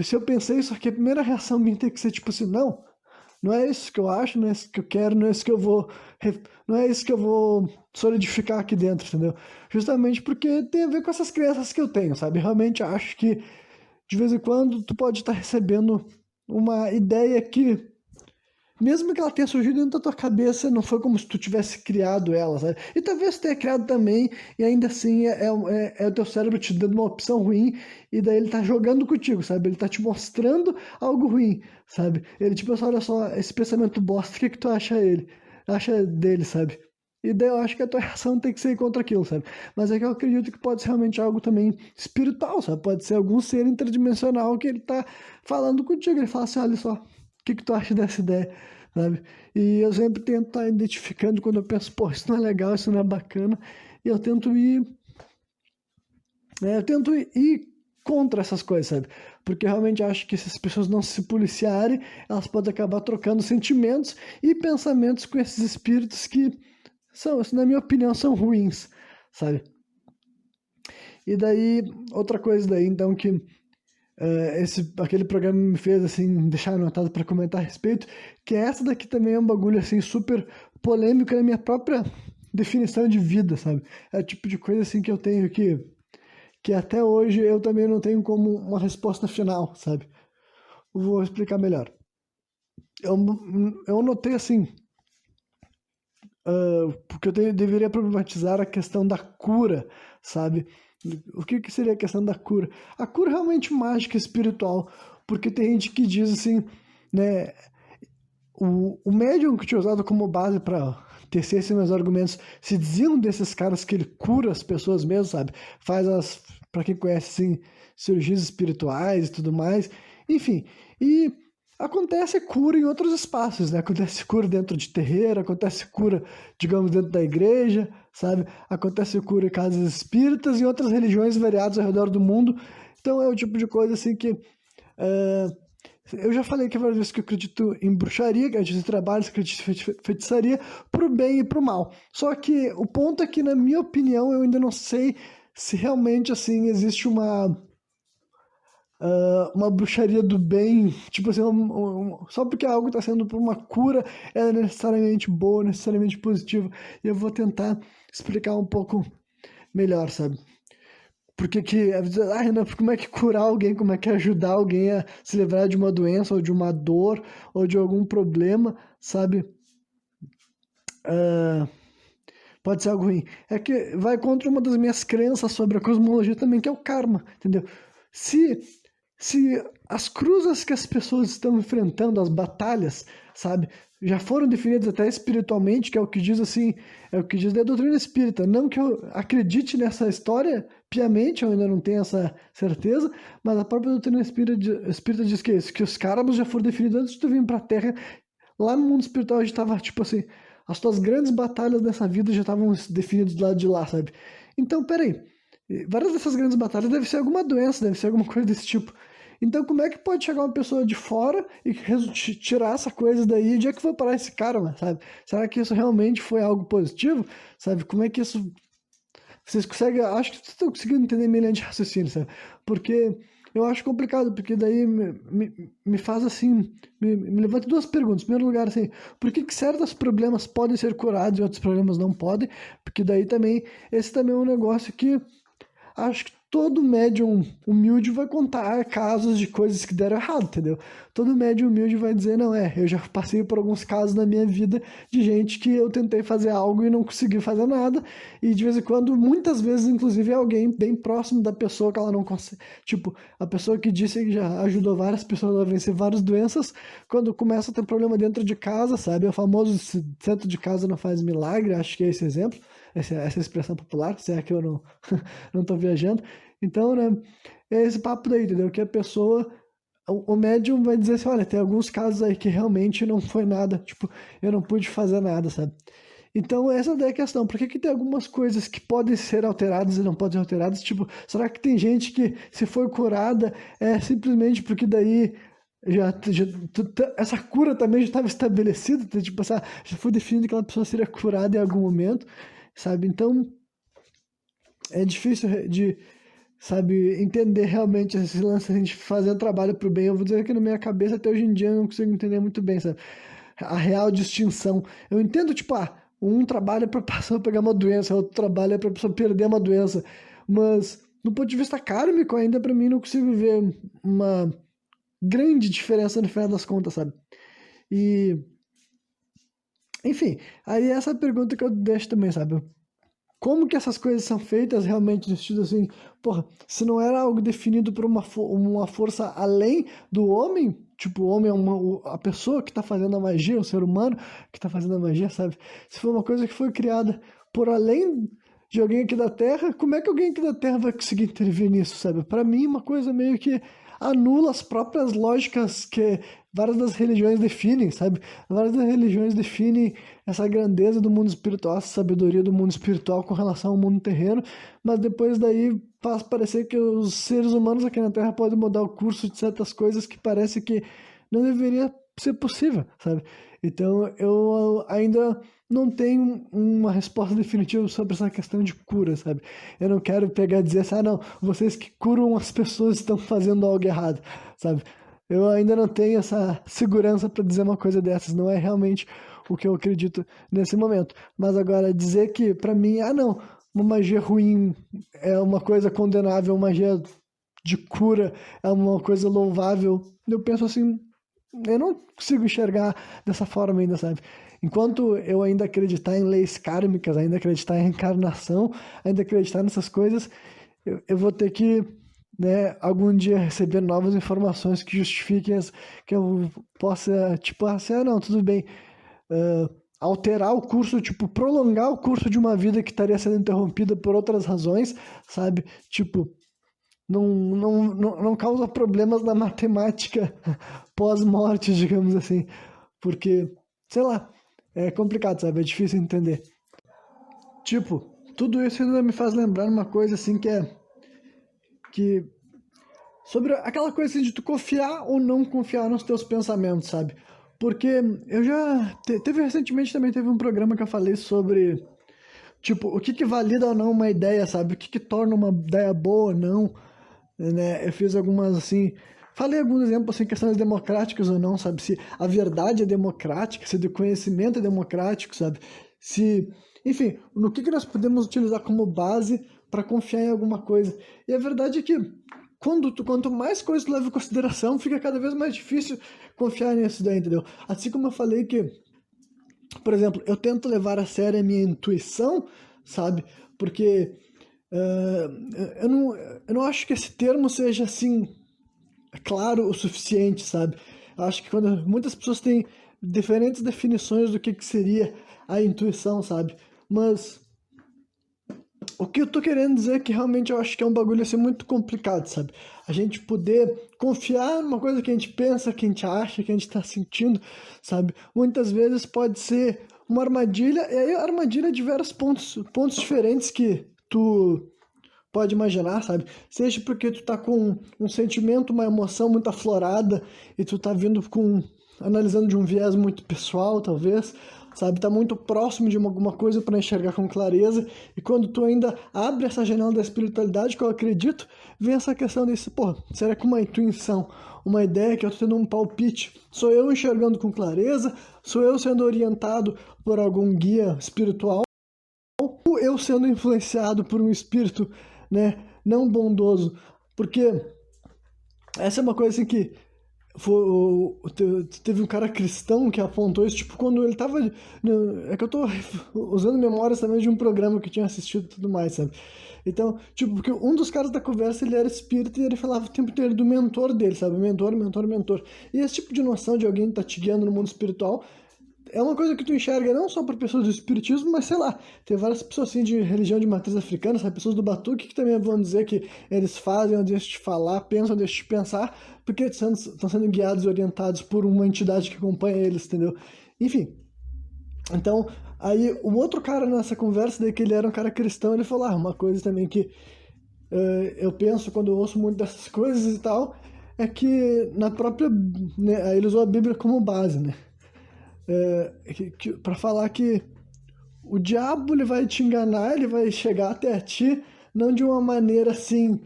se eu pensei isso aqui, a primeira reação minha tem que ser tipo assim, não é isso que eu acho, não é isso que eu quero, não é isso que eu vou, não é isso que eu vou solidificar aqui dentro, entendeu? Justamente porque tem a ver com essas crenças que eu tenho, sabe? Realmente acho que de vez em quando tu pode estar recebendo uma ideia que mesmo que ela tenha surgido dentro da tua cabeça, não foi como se tu tivesse criado ela, sabe? E talvez tu tenha criado também, e ainda assim é o teu cérebro te dando uma opção ruim, e daí ele tá jogando contigo, sabe? Ele tá te mostrando algo ruim, sabe? Ele tipo, olha só, esse pensamento bosta, o que que tu acha dele, sabe? E daí eu acho que a tua reação tem que ser contra aquilo, sabe? Mas é que eu acredito que pode ser realmente algo também espiritual, sabe? Pode ser algum ser interdimensional que ele tá falando contigo. Ele fala assim, olha só, o que que tu acha dessa ideia, sabe? E eu sempre tento estar identificando quando eu penso, pô, isso não é legal, isso não é bacana. E eu tento ir contra essas coisas, sabe? Porque eu realmente acho que se as pessoas não se policiarem, elas podem acabar trocando sentimentos e pensamentos com esses espíritos que são, assim, na minha opinião, são ruins, sabe? E daí, outra coisa daí, então, que aquele programa me fez, assim, deixar anotado para comentar a respeito, que essa daqui também é um bagulho, assim, super polêmico na minha própria definição de vida, sabe? É o tipo de coisa, assim, que eu tenho que até hoje eu também não tenho como uma resposta final, sabe? Vou explicar melhor. Eu, eu notei, assim, porque deveria problematizar a questão da cura, sabe? O que seria a questão da cura? A cura é realmente mágica, espiritual, porque tem gente que diz assim, né? O médium que tinha usado como base para tecer esses meus argumentos, se diziam desses caras que ele cura as pessoas mesmo, sabe? Para quem conhece, assim, cirurgias espirituais e tudo mais, enfim. E acontece cura em outros espaços, né? Acontece cura dentro de terreiro, acontece cura, digamos, dentro da igreja, sabe? Acontece cura em casas espíritas e outras religiões variadas ao redor do mundo. Então é o tipo de coisa assim que eu já falei que várias vezes que eu acredito em bruxaria, que acredito em trabalhos, que acredito em feitiçaria, pro bem e pro mal. Só que o ponto é que, na minha opinião, eu ainda não sei se realmente, assim, existe uma bruxaria do bem, tipo assim, só porque algo está sendo por uma cura, ela é necessariamente boa, necessariamente positiva. E eu vou tentar explicar um pouco melhor, sabe? Porque Renan, como é que curar alguém, como é que ajudar alguém a se livrar de uma doença, ou de uma dor, ou de algum problema, sabe? Ah, pode ser algo ruim. É que vai contra uma das minhas crenças sobre a cosmologia também, que é o karma, entendeu? Se, se as cruzes que as pessoas estão enfrentando, as batalhas, sabe, já foram definidas até espiritualmente, que é o que diz assim, é o que diz da doutrina espírita. Não que eu acredite nessa história piamente, eu ainda não tenho essa certeza, mas a própria doutrina espírita diz que é isso, que os karmas já foram definidos antes de tu vir pra Terra. Lá no mundo espiritual a gente tava, tipo assim, as tuas grandes batalhas dessa vida já estavam definidas do lado de lá, sabe? Então, peraí, várias dessas grandes batalhas deve ser alguma doença, deve ser alguma coisa desse tipo. Então, como é que pode chegar uma pessoa de fora e tirar essa coisa daí? Onde é que foi parar esse karma, sabe? Será que isso realmente foi algo positivo? Sabe? Como é que isso... Vocês conseguem... Acho que vocês estão conseguindo entender minha linha de raciocínio, sabe? Porque eu acho complicado, porque daí me faz assim... Me levanta duas perguntas. Em primeiro lugar, assim... Por que que certos problemas podem ser curados e outros problemas não podem? Porque daí também... Esse também é um negócio que... Acho que todo médium humilde vai contar casos de coisas que deram errado, entendeu? Todo médium humilde vai dizer, não, eu já passei por alguns casos na minha vida de gente que eu tentei fazer algo e não consegui fazer nada, e de vez em quando, muitas vezes, inclusive, é alguém bem próximo da pessoa que ela não consegue. Tipo, a pessoa que disse que já ajudou várias pessoas a vencer várias doenças, quando começa a ter problema dentro de casa, sabe? O famoso centro de casa não faz milagre, acho que é esse exemplo, essa expressão popular, se é que eu não, não tô viajando. Então, né, é esse papo daí, entendeu? Que a pessoa, o médium vai dizer assim, olha, tem alguns casos aí que realmente não foi nada, tipo, eu não pude fazer nada, sabe? Então, essa daí é a questão. Por que que tem algumas coisas que podem ser alteradas e não podem ser alteradas? Tipo, será que tem gente que, se for curada, é simplesmente porque daí essa cura também já estava estabelecida? Tipo, já foi definido que aquela pessoa seria curada em algum momento, sabe? Então, é difícil de, sabe, entender realmente esse lance, a gente fazendo trabalho pro bem. Eu vou dizer que na minha cabeça até hoje em dia eu não consigo entender muito bem, sabe? A real distinção. Eu entendo, tipo, um trabalho é pra pessoa pegar uma doença, outro trabalho é pra pessoa perder uma doença. Mas, no ponto de vista kármico, ainda pra mim não consigo ver uma grande diferença no final das contas, sabe? E, enfim, aí essa pergunta que eu deixo também, sabe? Como que essas coisas são feitas realmente no sentido assim, porra, se não era algo definido por uma força além do homem, tipo, o homem é a pessoa que tá fazendo a magia, o ser humano que tá fazendo a magia, sabe? Se for uma coisa que foi criada por além de alguém aqui da Terra, como é que alguém aqui da Terra vai conseguir intervir nisso, sabe? Para mim, uma coisa meio que anula as próprias lógicas que várias das religiões definem, sabe? Várias das religiões definem essa grandeza do mundo espiritual, essa sabedoria do mundo espiritual com relação ao mundo terreno, mas depois daí faz parecer que os seres humanos aqui na Terra podem mudar o curso de certas coisas que parece que não deveria ser possível, sabe? Então eu ainda não tenho uma resposta definitiva sobre essa questão de cura, sabe? Eu não quero pegar e dizer assim, não, vocês que curam as pessoas estão fazendo algo errado, sabe? Eu ainda não tenho essa segurança para dizer uma coisa dessas, não é realmente o que eu acredito nesse momento. Mas agora dizer que para mim, não, uma magia ruim é uma coisa condenável, uma magia de cura é uma coisa louvável. Eu penso assim, eu não consigo enxergar dessa forma ainda, sabe? Enquanto eu ainda acreditar em leis kármicas, ainda acreditar em reencarnação, ainda acreditar nessas coisas, eu vou ter que, né, algum dia receber novas informações que justifiquem que eu possa, tipo, assim, não, tudo bem, alterar o curso, tipo, prolongar o curso de uma vida que estaria sendo interrompida por outras razões, sabe? Tipo, não causa problemas na matemática pós-morte, digamos assim, porque, sei lá, é complicado, sabe? É difícil entender. Tipo, tudo isso ainda me faz lembrar uma coisa assim que sobre aquela coisa assim, de tu confiar ou não confiar nos teus pensamentos, sabe? Porque eu já teve recentemente também teve um programa que eu falei sobre tipo, o que que valida ou não uma ideia, sabe? O que que torna uma ideia boa ou não, né? Eu fiz algumas assim, falei alguns exemplos assim, questões democráticas ou não, sabe? Se a verdade é democrática, se o conhecimento é democrático, sabe? Se, enfim, no que nós podemos utilizar como base para confiar em alguma coisa. E a verdade é que quanto mais coisas tu leva em consideração, fica cada vez mais difícil confiar nisso daí, entendeu? Assim como eu falei que, por exemplo, eu tento levar a sério a minha intuição, sabe? Porque eu não acho que esse termo seja assim claro o suficiente, sabe? Acho que quando muitas pessoas têm diferentes definições do que seria a intuição, sabe? Mas o que eu tô querendo dizer é que realmente eu acho que é um bagulho assim muito complicado, sabe? A gente poder confiar numa coisa que a gente pensa, que a gente acha, que a gente tá sentindo, sabe? Muitas vezes pode ser uma armadilha, e aí a armadilha é diversos pontos diferentes que tu pode imaginar, sabe? Seja porque tu tá com um sentimento, uma emoção muito aflorada e tu tá vindo analisando de um viés muito pessoal, talvez, sabe? Tá muito próximo de alguma coisa para enxergar com clareza e quando tu ainda abre essa janela da espiritualidade, que eu acredito, vem essa questão desse, pô, será que uma intuição, uma ideia que eu tô tendo um palpite, sou eu enxergando com clareza, sou eu sendo orientado por algum guia espiritual, ou eu sendo influenciado por um espírito, né, não bondoso, porque essa é uma coisa assim que teve um cara cristão que apontou isso, tipo, quando ele tava, é que eu tô usando memórias também de um programa que eu tinha assistido e tudo mais, sabe? Então, tipo, porque um dos caras da conversa, ele era espírita e ele falava o tempo inteiro do mentor dele, sabe? Mentor, mentor, mentor. E esse tipo de noção de alguém que tá te guiando no mundo espiritual é uma coisa que tu enxerga não só por pessoas do espiritismo, mas sei lá, tem várias pessoas assim de religião de matriz africana, sabe? Pessoas do Batuque que também vão dizer que eles fazem ou deixam de falar, pensam, deixam de pensar, porque estão sendo guiados e orientados por uma entidade que acompanha eles, entendeu? Enfim, então, aí o outro cara nessa conversa, daí que ele era um cara cristão, ele falou, uma coisa também que eu penso quando eu ouço muito dessas coisas e tal, é que na própria, né, ele usou a Bíblia como base, né? Para falar que o diabo ele vai te enganar, ele vai chegar até a ti, não de uma maneira assim,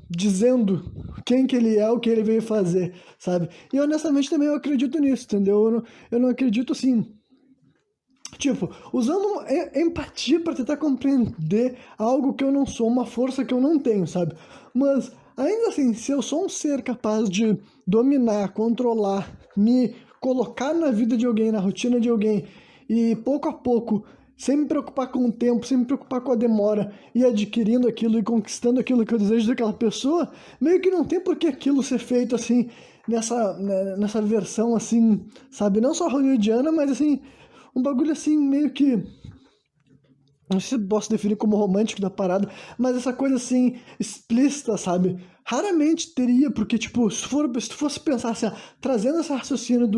dizendo quem que ele é, o que ele veio fazer, sabe? E honestamente também eu acredito nisso, entendeu? Eu não acredito assim, tipo, usando empatia para tentar compreender algo que eu não sou, uma força que eu não tenho, sabe? Mas ainda assim, se eu sou um ser capaz de dominar, controlar, me colocar na vida de alguém, na rotina de alguém, e pouco a pouco, sem me preocupar com o tempo, sem me preocupar com a demora, e adquirindo aquilo e conquistando aquilo que eu desejo daquela pessoa, meio que não tem por que aquilo ser feito assim, nessa versão assim, sabe? Não só hollywoodiana, mas assim, um bagulho assim, meio que. Não sei se posso definir como romântico da parada, mas essa coisa assim, explícita, sabe? Raramente teria, porque, tipo, se tu fosse pensar assim, trazendo esse raciocínio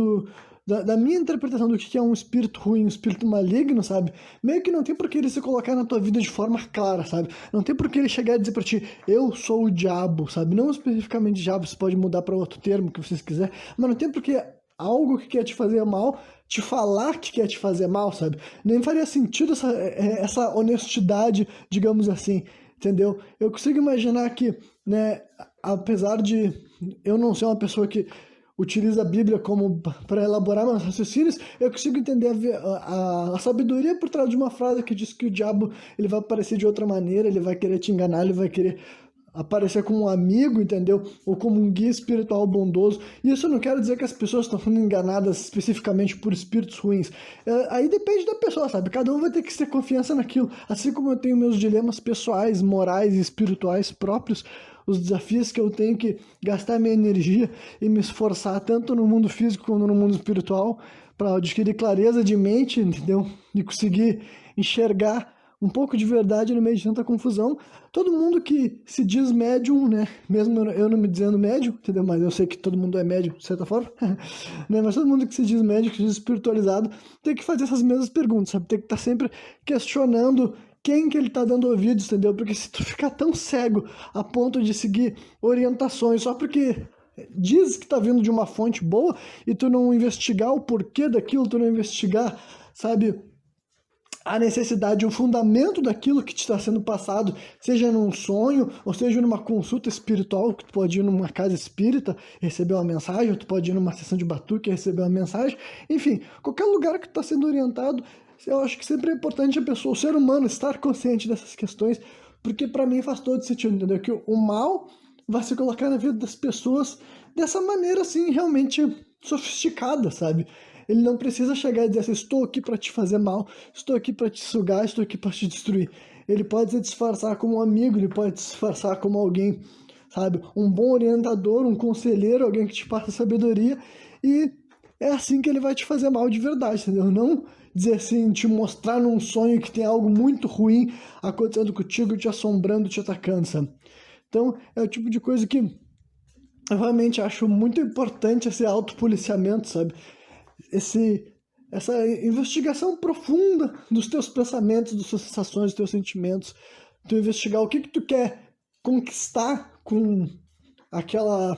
da minha interpretação do que é um espírito ruim, um espírito maligno, sabe? Meio que não tem por que ele se colocar na tua vida de forma clara, sabe? Não tem por que ele chegar e dizer pra ti, eu sou o diabo, sabe? Não especificamente diabo, você pode mudar pra outro termo que vocês quiser, mas não tem por que algo que quer te fazer mal te falar que quer te fazer mal, sabe? Nem faria sentido essa honestidade, digamos assim, entendeu? Eu consigo imaginar que, né, apesar de eu não ser uma pessoa que utiliza a Bíblia como para elaborar meus raciocínios, eu consigo entender a sabedoria por trás de uma frase que diz que o diabo ele vai aparecer de outra maneira, ele vai querer te enganar, ele vai querer aparecer como um amigo, entendeu? Ou como um guia espiritual bondoso. E isso eu não quero dizer que as pessoas estão sendo enganadas especificamente por espíritos ruins. Aí depende da pessoa, sabe? Cada um vai ter que ter confiança naquilo. Assim como eu tenho meus dilemas pessoais, morais e espirituais próprios, os desafios que eu tenho que gastar minha energia e me esforçar tanto no mundo físico quanto no mundo espiritual para adquirir clareza de mente, entendeu? E conseguir enxergar um pouco de verdade no meio de tanta confusão. Todo mundo que se diz médium, né? Mesmo eu não me dizendo médium, entendeu? Mas eu sei que todo mundo é médium, de certa forma. Né? Mas todo mundo que se diz médium, que se diz espiritualizado, tem que fazer essas mesmas perguntas, sabe? Tem que estar sempre questionando quem que ele tá dando ouvidos, entendeu? Porque se tu ficar tão cego a ponto de seguir orientações só porque diz que tá vindo de uma fonte boa e tu não investigar o porquê daquilo, tu não investigar, sabe, a necessidade, o fundamento daquilo que te está sendo passado, seja num sonho, ou seja numa consulta espiritual, que tu pode ir numa casa espírita e receber uma mensagem, ou tu pode ir numa sessão de batuque e receber uma mensagem, enfim, qualquer lugar que tu está sendo orientado, eu acho que sempre é importante a pessoa, o ser humano, estar consciente dessas questões, porque para mim faz todo sentido, entendeu? Que o mal vai se colocar na vida das pessoas dessa maneira, assim, realmente sofisticada, sabe? Ele não precisa chegar e dizer assim, estou aqui para te fazer mal, estou aqui para te sugar, estou aqui para te destruir. Ele pode se disfarçar como um amigo, ele pode se disfarçar como alguém, sabe? Um bom orientador, um conselheiro, alguém que te passa sabedoria, e é assim que ele vai te fazer mal de verdade, entendeu? Não dizer assim, te mostrar num sonho que tem algo muito ruim acontecendo contigo, te assombrando, te atacando, sabe? Então, é o tipo de coisa que eu realmente acho muito importante esse autopoliciamento, sabe? Essa investigação profunda dos teus pensamentos, das tuas sensações, dos teus sentimentos. Tu investigar o que tu quer conquistar com aquela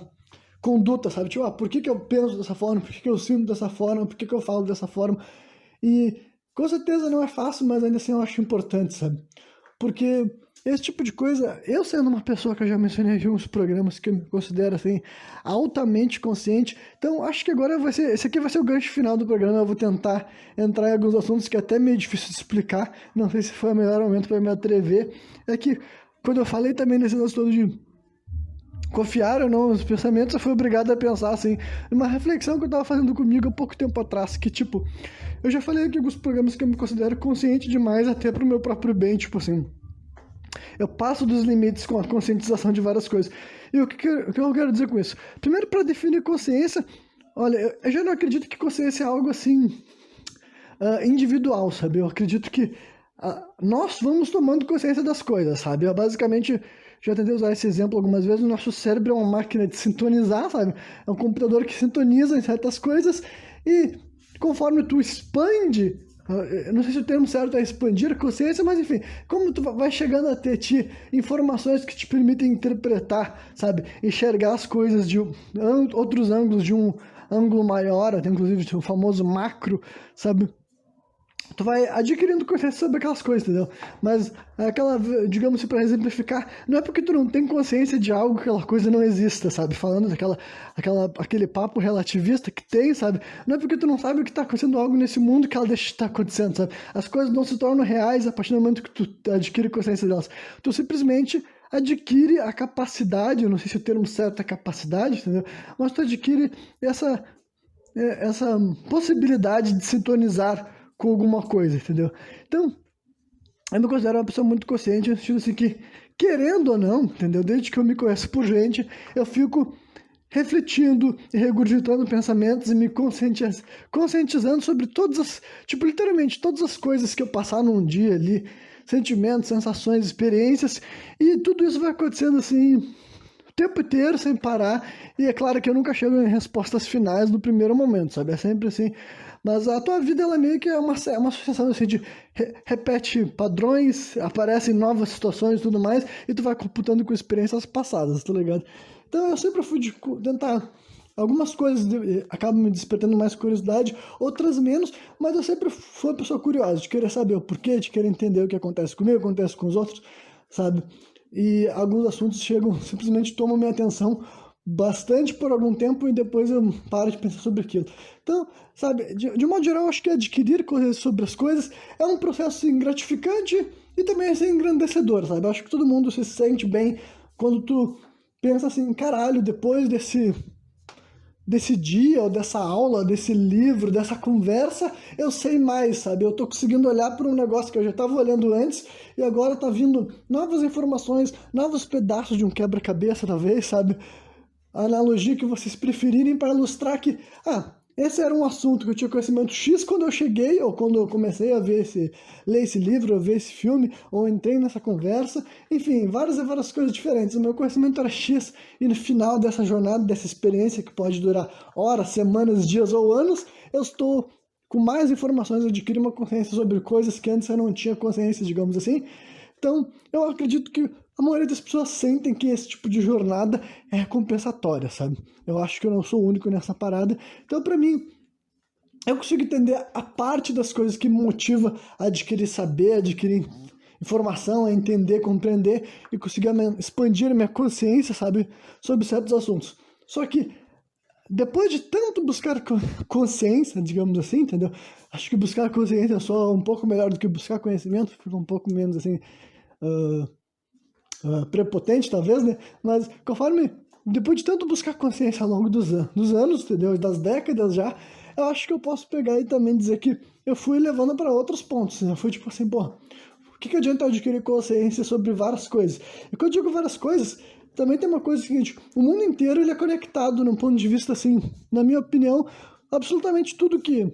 conduta, sabe? Tipo, por que eu penso dessa forma? Por que eu sinto dessa forma? Por que eu falo dessa forma? E com certeza não é fácil, mas ainda assim eu acho importante, sabe? Porque esse tipo de coisa, eu sendo uma pessoa que eu já mencionei em alguns programas que eu me considero assim, altamente consciente, então acho que agora esse aqui vai ser o gancho final do programa. Eu vou tentar entrar em alguns assuntos que é até meio difícil de explicar, não sei se foi o melhor momento para me atrever. É que quando eu falei também nesse negócio todo de confiar ou não nos pensamentos, eu fui obrigado a pensar assim, uma reflexão que eu tava fazendo comigo há pouco tempo atrás, que tipo, eu já falei aqui em alguns programas que eu me considero consciente demais até pro meu próprio bem, tipo assim, eu passo dos limites com a conscientização de várias coisas. E o que eu quero dizer com isso? Primeiro, para definir consciência, olha, eu já não acredito que consciência é algo assim individual, sabe? Eu acredito que nós vamos tomando consciência das coisas, sabe? Eu basicamente já tentei usar esse exemplo algumas vezes. O nosso cérebro é uma máquina de sintonizar, sabe? É um computador que sintoniza em certas coisas e conforme tu expande, eu não sei se o termo certo é expandir a consciência, mas enfim, como tu vai chegando a ter informações que te permitem interpretar, sabe? Enxergar as coisas de outros ângulos, de um ângulo maior, até inclusive o famoso macro, sabe? Tu vai adquirindo consciência sobre aquelas coisas, entendeu? Mas aquela, digamos assim, para exemplificar, não é porque tu não tem consciência de algo que aquela coisa não exista, sabe? Falando aquele papo relativista que tem, sabe? Não é porque tu não sabe o que tá acontecendo algo nesse mundo que ela deixa de estar acontecendo, sabe? As coisas não se tornam reais a partir do momento que tu adquire consciência delas. Tu simplesmente adquire a capacidade, eu não sei se o termo certo é capacidade, entendeu? Mas tu adquire essa possibilidade de sintonizar com alguma coisa, entendeu? Então, eu me considero uma pessoa muito consciente, no sentido assim que, querendo ou não, entendeu? Desde que eu me conheço por gente, eu fico refletindo e regurgitando pensamentos e me conscientizando sobre literalmente todas as coisas que eu passar num dia ali, sentimentos, sensações, experiências, e tudo isso vai acontecendo assim, o tempo inteiro, sem parar, e é claro que eu nunca chego em respostas finais no primeiro momento, sabe? É sempre assim. Mas a tua vida, ela meio que é uma associação assim, de repete padrões, aparecem novas situações e tudo mais, e tu vai computando com experiências passadas, tá ligado? Então eu sempre fui de tentar. Algumas coisas acabam me despertando mais curiosidade, outras menos, mas eu sempre fui uma pessoa curiosa, de querer saber o porquê, de querer entender o que acontece comigo, o que acontece com os outros, sabe? E alguns assuntos chegam, simplesmente tomam minha atenção bastante por algum tempo e depois eu paro de pensar sobre aquilo. Então, sabe, de modo geral, acho que adquirir coisas sobre as coisas é um processo assim, gratificante e também assim, engrandecedor, sabe? Eu acho que todo mundo se sente bem quando tu pensa assim, caralho, depois desse dia, ou dessa aula, desse livro, dessa conversa, eu sei mais, sabe? Eu tô conseguindo olhar para um negócio que eu já estava olhando antes e agora tá vindo novas informações, novos pedaços de um quebra-cabeça, talvez, sabe? A analogia que vocês preferirem para ilustrar que, esse era um assunto que eu tinha conhecimento X quando eu cheguei, ou quando eu comecei a ler esse livro, ou ver esse filme, ou entrei nessa conversa, enfim, várias e várias coisas diferentes. O meu conhecimento era X, e no final dessa jornada, dessa experiência que pode durar horas, semanas, dias ou anos, eu estou com mais informações, eu adquiri uma consciência sobre coisas que antes eu não tinha consciência, digamos assim. Então, eu acredito que a maioria das pessoas sentem que esse tipo de jornada é recompensatória, sabe? Eu acho que eu não sou o único nessa parada. Então, pra mim, eu consigo entender a parte das coisas que me motiva a adquirir saber, adquirir informação, a entender, compreender e conseguir expandir a minha consciência, sabe? Sobre certos assuntos. Só que, depois de tanto buscar consciência, digamos assim, entendeu? Acho que buscar consciência é só um pouco melhor do que buscar conhecimento, fica um pouco menos assim prepotente, talvez, né? Mas conforme, depois de tanto buscar consciência ao longo dos anos, entendeu? Das décadas já, eu acho que eu posso pegar e também dizer que eu fui levando para outros pontos, né? Eu fui tipo assim, pô, o que adianta eu adquirir consciência sobre várias coisas? E quando eu digo várias coisas, também tem uma coisa seguinte, o mundo inteiro ele é conectado num ponto de vista assim, na minha opinião, absolutamente tudo que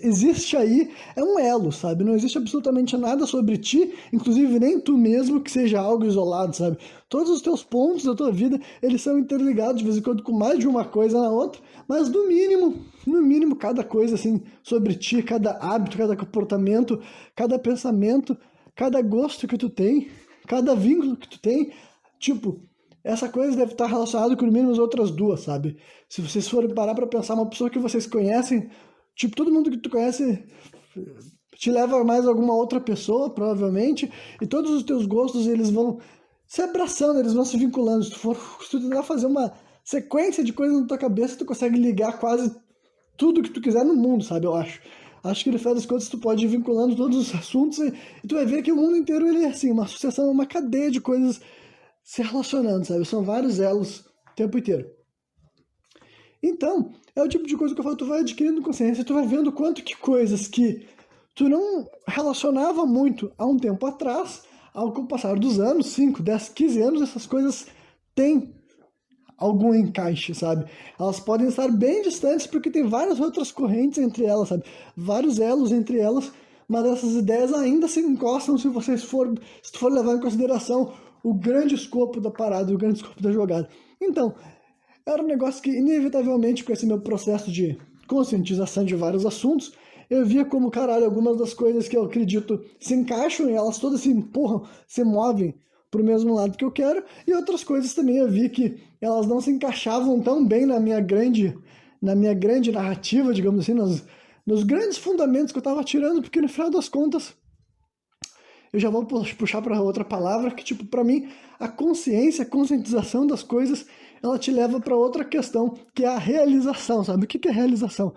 existe aí é um elo, sabe? Não existe absolutamente nada sobre ti, inclusive nem tu mesmo, que seja algo isolado, sabe? Todos os teus pontos da tua vida, eles são interligados de vez em quando com mais de uma coisa na outra, mas no mínimo, cada coisa assim sobre ti, cada hábito, cada comportamento, cada pensamento, cada gosto que tu tem, cada vínculo que tu tem, tipo, essa coisa deve estar relacionada com no mínimo as outras duas, sabe? Se vocês forem parar pra pensar, uma pessoa que vocês conhecem, tipo, todo mundo que tu conhece te leva a mais alguma outra pessoa, provavelmente, e todos os teus gostos, eles vão se abraçando, eles vão se vinculando. Se tu tentar fazer uma sequência de coisas na tua cabeça, tu consegue ligar quase tudo que tu quiser no mundo, sabe? Eu acho. Acho que no final das contas tu pode ir vinculando todos os assuntos e tu vai ver que o mundo inteiro ele é assim, uma sucessão, uma cadeia de coisas se relacionando, sabe? São vários elos o tempo inteiro. Então, é o tipo de coisa que eu falo, tu vai adquirindo consciência, tu vai vendo quanto que coisas que tu não relacionava muito há um tempo atrás, ao passar dos anos, 5, 10, 15 anos, essas coisas têm algum encaixe, sabe? Elas podem estar bem distantes porque tem várias outras correntes entre elas, sabe? Vários elos entre elas, mas essas ideias ainda se encostam se tu for levar em consideração o grande escopo da parada, o grande escopo da jogada. Então, era um negócio que, inevitavelmente, com esse meu processo de conscientização de vários assuntos, eu via como, caralho, algumas das coisas que eu acredito se encaixam e elas todas se empurram, se movem pro mesmo lado que eu quero, e outras coisas também eu vi que elas não se encaixavam tão bem na minha grande narrativa, digamos assim, nos grandes fundamentos que eu estava tirando, porque no final das contas, eu já vou puxar para outra palavra, que tipo, para mim, a consciência, a conscientização das coisas, ela te leva para outra questão, que é a realização, sabe? O que é realização?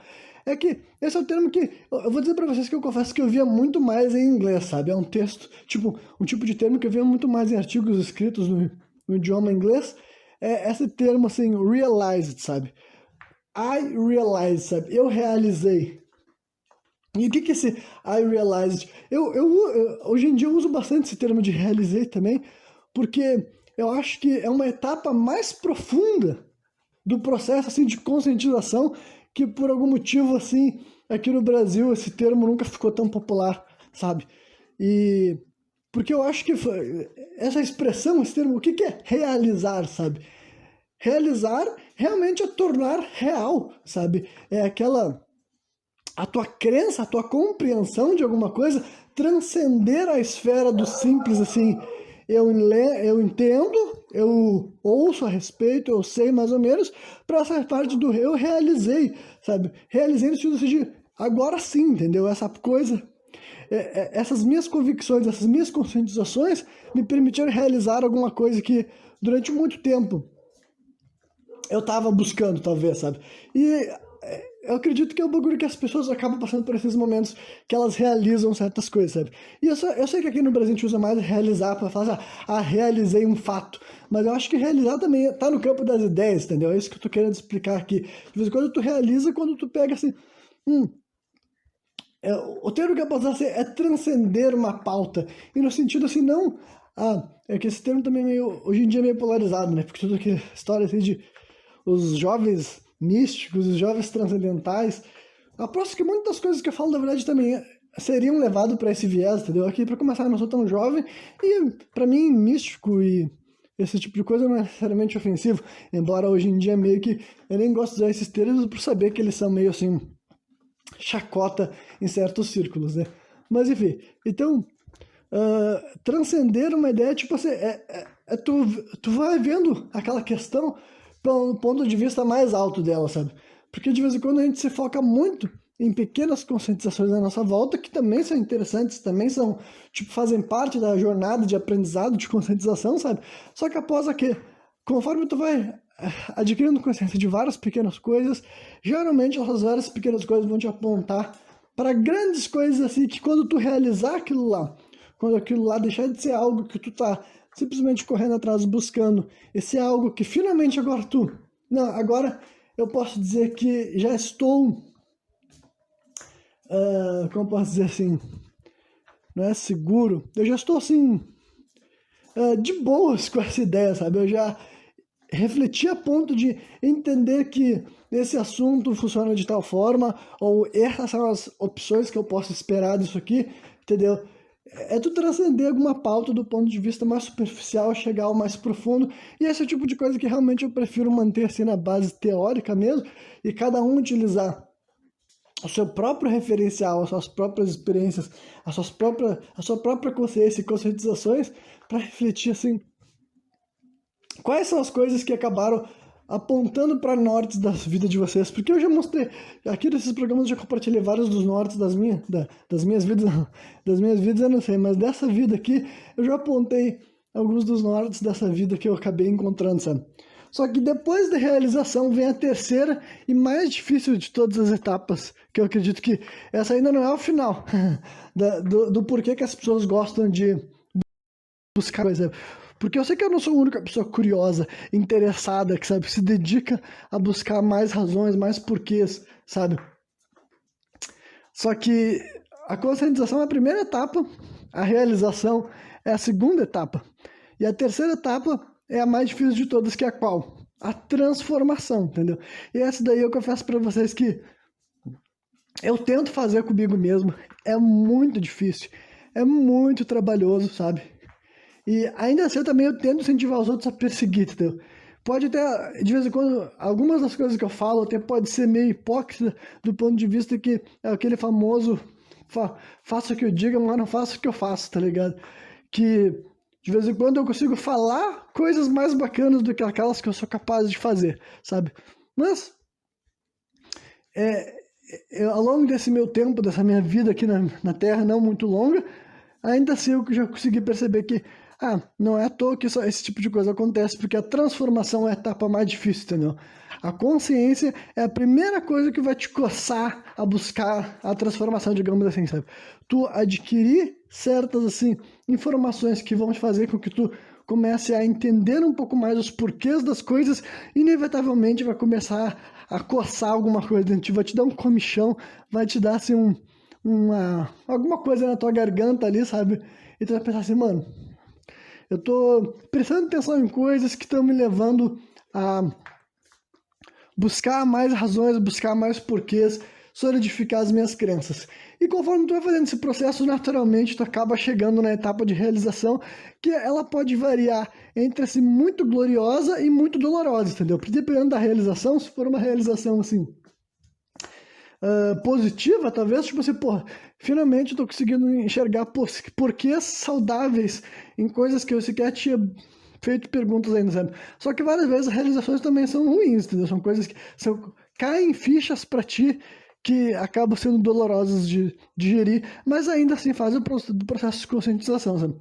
É que esse é o termo que eu vou dizer para vocês que eu confesso que eu via muito mais em inglês, sabe? É um texto, tipo, um tipo de termo que eu via muito mais em artigos escritos no idioma inglês, é esse termo assim, realized, sabe? I realized, sabe? Eu realizei. E o que é esse I realized? Hoje em dia eu uso bastante esse termo de realizei também, porque eu acho que é uma etapa mais profunda do processo assim, de conscientização, que por algum motivo assim, aqui no Brasil esse termo nunca ficou tão popular, sabe? E porque eu acho que essa expressão, esse termo, o que é realizar, sabe? Realizar realmente é tornar real, sabe? É aquela a tua crença, a tua compreensão de alguma coisa transcender a esfera do simples, assim, eu entendo, eu ouço a respeito, eu sei mais ou menos, para essa parte do eu realizei, sabe? Realizei no sentido de agora sim, entendeu? Essa coisa, essas minhas convicções, essas minhas conscientizações me permitiram realizar alguma coisa que durante muito tempo eu tava buscando, talvez, sabe? E eu acredito que é um bagulho que as pessoas acabam passando por esses momentos que elas realizam certas coisas, sabe? E eu sei que aqui no Brasil a gente usa mais realizar pra falar, realizei um fato. Mas eu acho que realizar também tá no campo das ideias, entendeu? É isso que eu tô querendo explicar aqui. De vez em quando tu realiza, quando tu pega assim, o termo que eu posso dizer é transcender uma pauta. E no sentido assim, não. É que esse termo também hoje em dia é meio polarizado, né? Porque tudo que história assim de os jovens místicos, os jovens transcendentais. Aposto que muitas das coisas que eu falo, na verdade, também seriam levadas para esse viés, entendeu? Aqui, para começar, eu não sou tão jovem, e para mim, místico e esse tipo de coisa não é necessariamente ofensivo, embora hoje em dia meio que eu nem gosto de usar esses termos por saber que eles são meio assim, chacota em certos círculos, né? Mas enfim, então, transcender uma ideia, tipo assim, tu vai vendo aquela questão pelo ponto de vista mais alto dela, sabe? Porque de vez em quando a gente se foca muito em pequenas conscientizações na nossa volta, que também são interessantes, também são, tipo, fazem parte da jornada de aprendizado, de conscientização, sabe? Só que após que, conforme tu vai adquirindo consciência de várias pequenas coisas, geralmente essas várias pequenas coisas vão te apontar para grandes coisas assim, que quando tu realizar aquilo lá, quando aquilo lá deixar de ser algo que tu tá simplesmente correndo atrás, buscando, esse é algo que finalmente agora não, agora eu posso dizer que já estou, como posso dizer assim, não é seguro, eu já estou assim, de boas com essa ideia, sabe? Eu já refleti a ponto de entender que esse assunto funciona de tal forma, ou essas são as opções que eu posso esperar disso aqui, entendeu? É tu transcender alguma pauta do ponto de vista mais superficial, chegar ao mais profundo, e esse é o tipo de coisa que realmente eu prefiro manter assim na base teórica mesmo, e cada um utilizar o seu próprio referencial, as suas próprias experiências, a sua própria consciência e conscientizações para refletir assim, quais são as coisas que acabaram apontando para nortes da vida de vocês? Porque eu já mostrei, aqui nesses programas eu já compartilhei vários dos nortes das minhas vidas, das minhas vidas eu não sei, mas dessa vida aqui eu já apontei alguns dos nortes dessa vida que eu acabei encontrando, sabe? Só que depois da realização vem a terceira e mais difícil de todas as etapas, que eu acredito que essa ainda não é o final do porquê que as pessoas gostam de buscar coisa. Porque eu sei que eu não sou a única pessoa curiosa, interessada, que sabe, se dedica a buscar mais razões, mais porquês, sabe? Só que a conscientização é a primeira etapa, a realização é a segunda etapa. E a terceira etapa é a mais difícil de todas, que é a qual? A transformação, entendeu? E essa daí eu confesso para vocês que eu tento fazer comigo mesmo, é muito difícil, é muito trabalhoso, sabe? E ainda assim também eu tento incentivar os outros a perseguir, entendeu? Pode até, de vez em quando, algumas das coisas que eu falo até pode ser meio hipócrita do ponto de vista que é aquele famoso faça o que eu diga, mas não faça o que eu faço, tá ligado? Que de vez em quando eu consigo falar coisas mais bacanas do que aquelas que eu sou capaz de fazer, sabe? Mas ao longo desse meu tempo, dessa minha vida aqui na Terra, não muito longa, ainda assim eu já consegui perceber que não é à toa que esse tipo de coisa acontece, porque a transformação é a etapa mais difícil, entendeu? A consciência é a primeira coisa que vai te coçar a buscar a transformação, digamos assim, sabe? Tu adquirir certas, assim, informações que vão fazer com que tu comece a entender um pouco mais os porquês das coisas, inevitavelmente vai começar a coçar alguma coisa dentro de ti, vai te dar um comichão, vai te dar, assim, alguma coisa na tua garganta ali, sabe? E tu vai pensar assim, mano, eu tô prestando atenção em coisas que estão me levando a buscar mais razões, buscar mais porquês, solidificar as minhas crenças. E conforme tu vai fazendo esse processo, naturalmente tu acaba chegando na etapa de realização, que ela pode variar entre assim, muito gloriosa e muito dolorosa, entendeu? Porque dependendo da realização, se for uma realização assim, positiva, talvez, tipo assim, porra, finalmente eu tô conseguindo enxergar porquês saudáveis em coisas que eu sequer tinha feito perguntas ainda, sabe? Só que várias vezes as realizações também são ruins, entendeu? São coisas que caem fichas pra ti que acabam sendo dolorosas de digerir, mas ainda assim fazem o processo de conscientização, sabe?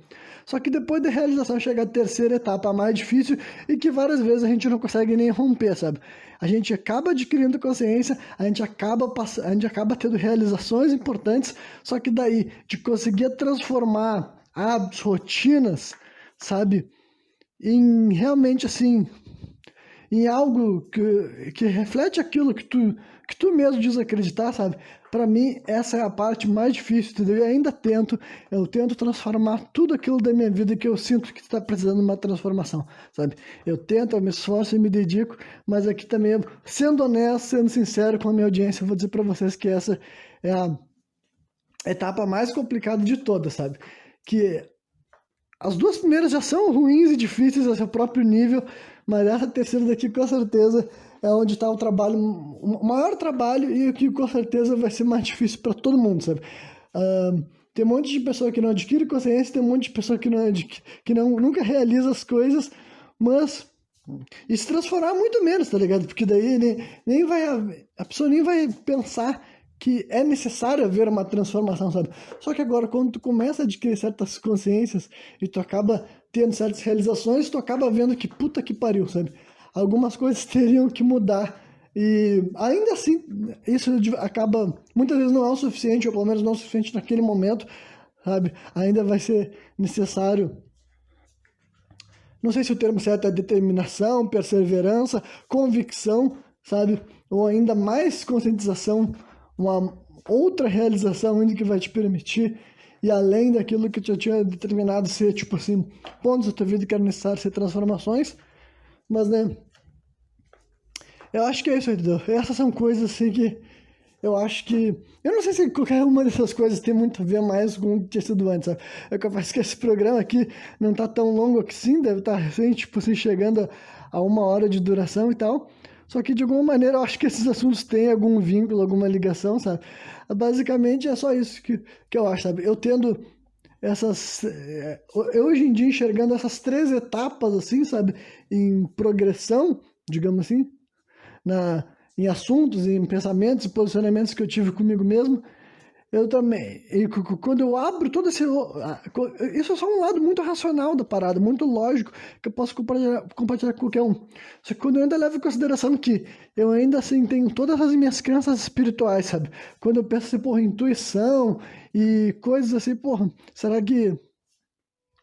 Só que depois da realização chega a terceira etapa, a mais difícil, e que várias vezes a gente não consegue nem romper, sabe? A gente acaba adquirindo consciência, a gente acaba tendo realizações importantes, só que daí de conseguir transformar hábitos, rotinas, sabe? Em realmente assim, em algo que reflete aquilo que tu mesmo diz acreditar, sabe? Para mim, essa é a parte mais difícil, entendeu? Eu tento transformar tudo aquilo da minha vida que eu sinto que está precisando de uma transformação, sabe? Eu me esforço e me dedico, mas aqui também, sendo honesto, sendo sincero com a minha audiência, eu vou dizer para vocês que essa é a etapa mais complicada de todas, sabe? Que as duas primeiras já são ruins e difíceis a seu próprio nível, mas essa terceira daqui com certeza é onde está o trabalho, o maior trabalho e o que com certeza vai ser mais difícil para todo mundo, sabe? Tem um monte de pessoa que não adquire consciência, tem um monte de pessoa que nunca realiza as coisas, mas e se transformar muito menos, tá ligado? Porque daí nem vai, a pessoa nem vai pensar que é necessário haver uma transformação, sabe? Só que agora, quando tu começa a adquirir certas consciências e tu acaba tendo certas realizações, tu acaba vendo que puta que pariu, sabe? Algumas coisas teriam que mudar. E ainda assim, isso acaba, muitas vezes não é o suficiente, ou pelo menos não é o suficiente naquele momento, sabe? Ainda vai ser necessário, não sei se o termo certo é determinação, perseverança, convicção, sabe? Ou ainda mais conscientização, uma outra realização ainda que vai te permitir e além daquilo que eu tinha determinado ser, tipo assim, pontos da tua vida que eram necessários ser transformações, mas, né, eu acho que é isso aí, entendeu? Essas são coisas, assim, que eu acho que... Eu não sei se qualquer uma dessas coisas tem muito a ver mais com o que tinha sido antes, sabe? É capaz que esse programa aqui não tá tão longo assim, deve estar recente, tipo assim, chegando a 1 hora de duração e tal. Só que, de alguma maneira, eu acho que esses assuntos têm algum vínculo, alguma ligação, sabe? Basicamente, é só isso que eu acho, sabe? Eu tendo essas... eu hoje em dia enxergando essas 3 etapas, assim, sabe? Em progressão, digamos assim, na, em assuntos, em pensamentos e posicionamentos que eu tive comigo mesmo, eu também. E quando eu abro todo esse. Isso é só um lado muito racional da parada, muito lógico, que eu posso compartilhar com qualquer um. Só que quando eu ainda levo em consideração que eu ainda assim tenho todas as minhas crenças espirituais, sabe? Quando eu penso assim, porra, intuição e coisas assim, porra, será que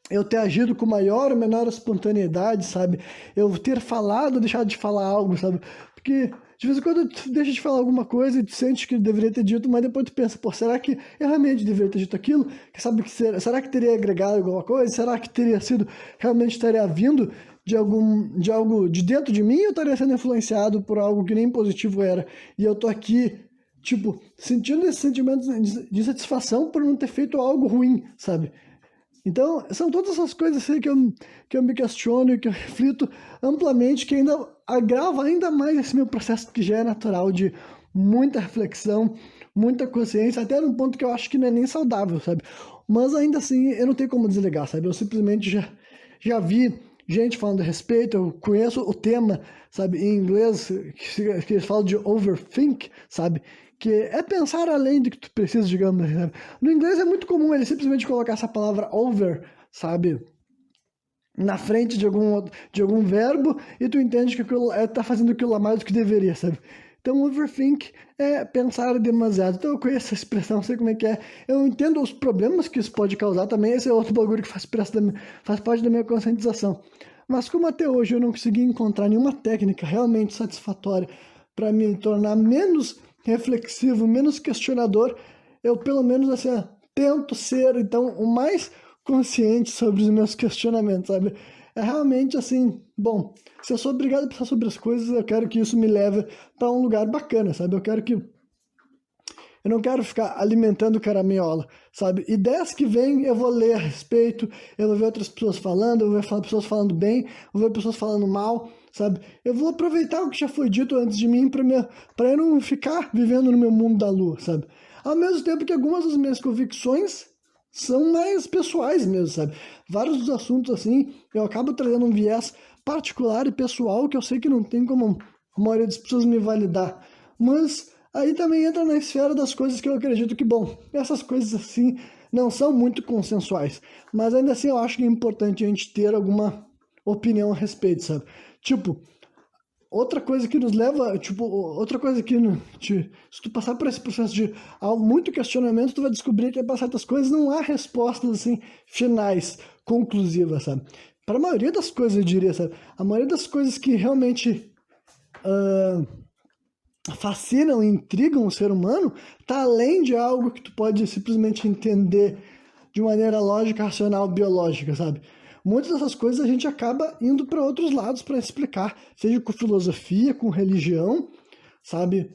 eu ter agido com maior ou menor espontaneidade, sabe? Eu ter falado ou deixado de falar algo, sabe? Porque de vez em quando tu deixa de falar alguma coisa e tu sente que deveria ter dito, mas depois tu pensa, pô, será que eu realmente deveria ter dito aquilo? Que sabe que será que teria agregado alguma coisa? Será que teria sido, realmente estaria vindo de algo de dentro de mim ou estaria sendo influenciado por algo que nem positivo era? E eu tô aqui, tipo, sentindo esse sentimento de satisfação por não ter feito algo ruim, sabe? Então, são todas essas coisas assim que eu me questiono e que eu reflito amplamente, que ainda agrava ainda mais esse meu processo que já é natural de muita reflexão, muita consciência, até num ponto que eu acho que não é nem saudável, sabe? Mas ainda assim, eu não tenho como desligar, sabe? Eu simplesmente já vi gente falando a respeito, eu conheço o tema, sabe, em inglês, que eles falam de overthink, sabe? Que é pensar além do que tu precisa, digamos, assim, sabe? No inglês é muito comum ele simplesmente colocar essa palavra over, sabe? Na frente de algum verbo e tu entende que aquilo tá fazendo aquilo a mais do que deveria, sabe? Então, overthink é pensar demasiado. Então, eu conheço essa expressão, sei como é que é. Eu entendo os problemas que isso pode causar também. Esse é outro bagulho que faz parte da minha conscientização. Mas como até hoje eu não consegui encontrar nenhuma técnica realmente satisfatória para me tornar menos reflexivo, menos questionador, eu pelo menos assim, tento ser então o mais consciente sobre os meus questionamentos, sabe? É realmente assim, bom, se eu sou obrigado a pensar sobre as coisas, eu quero que isso me leve para um lugar bacana, sabe? Eu não quero ficar alimentando caraminhola, sabe? Ideias que vêm, eu vou ler a respeito, eu vou ver outras pessoas falando, eu vou ver pessoas falando bem, eu vou ver pessoas falando mal, sabe? Eu vou aproveitar o que já foi dito antes de mim para eu não ficar vivendo no meu mundo da lua, sabe? Ao mesmo tempo que algumas das minhas convicções são mais pessoais mesmo, sabe? Vários dos assuntos, assim, eu acabo trazendo um viés particular e pessoal que eu sei que não tem como a maioria das pessoas me validar. Mas aí também entra na esfera das coisas que eu acredito que, bom, essas coisas, assim, não são muito consensuais. Mas ainda assim eu acho que é importante a gente ter alguma opinião a respeito, sabe? Tipo, outra coisa que nos leva, tipo, outra coisa que se tu passar por esse processo de muito questionamento, tu vai descobrir que para certas coisas não há respostas assim finais, conclusivas, sabe? Para a maioria das coisas, eu diria, sabe? A maioria das coisas que realmente fascinam e intrigam o ser humano tá além de algo que tu pode simplesmente entender de maneira lógica, racional, biológica, sabe? Muitas dessas coisas a gente acaba indo para outros lados para explicar, seja com filosofia, com religião, sabe?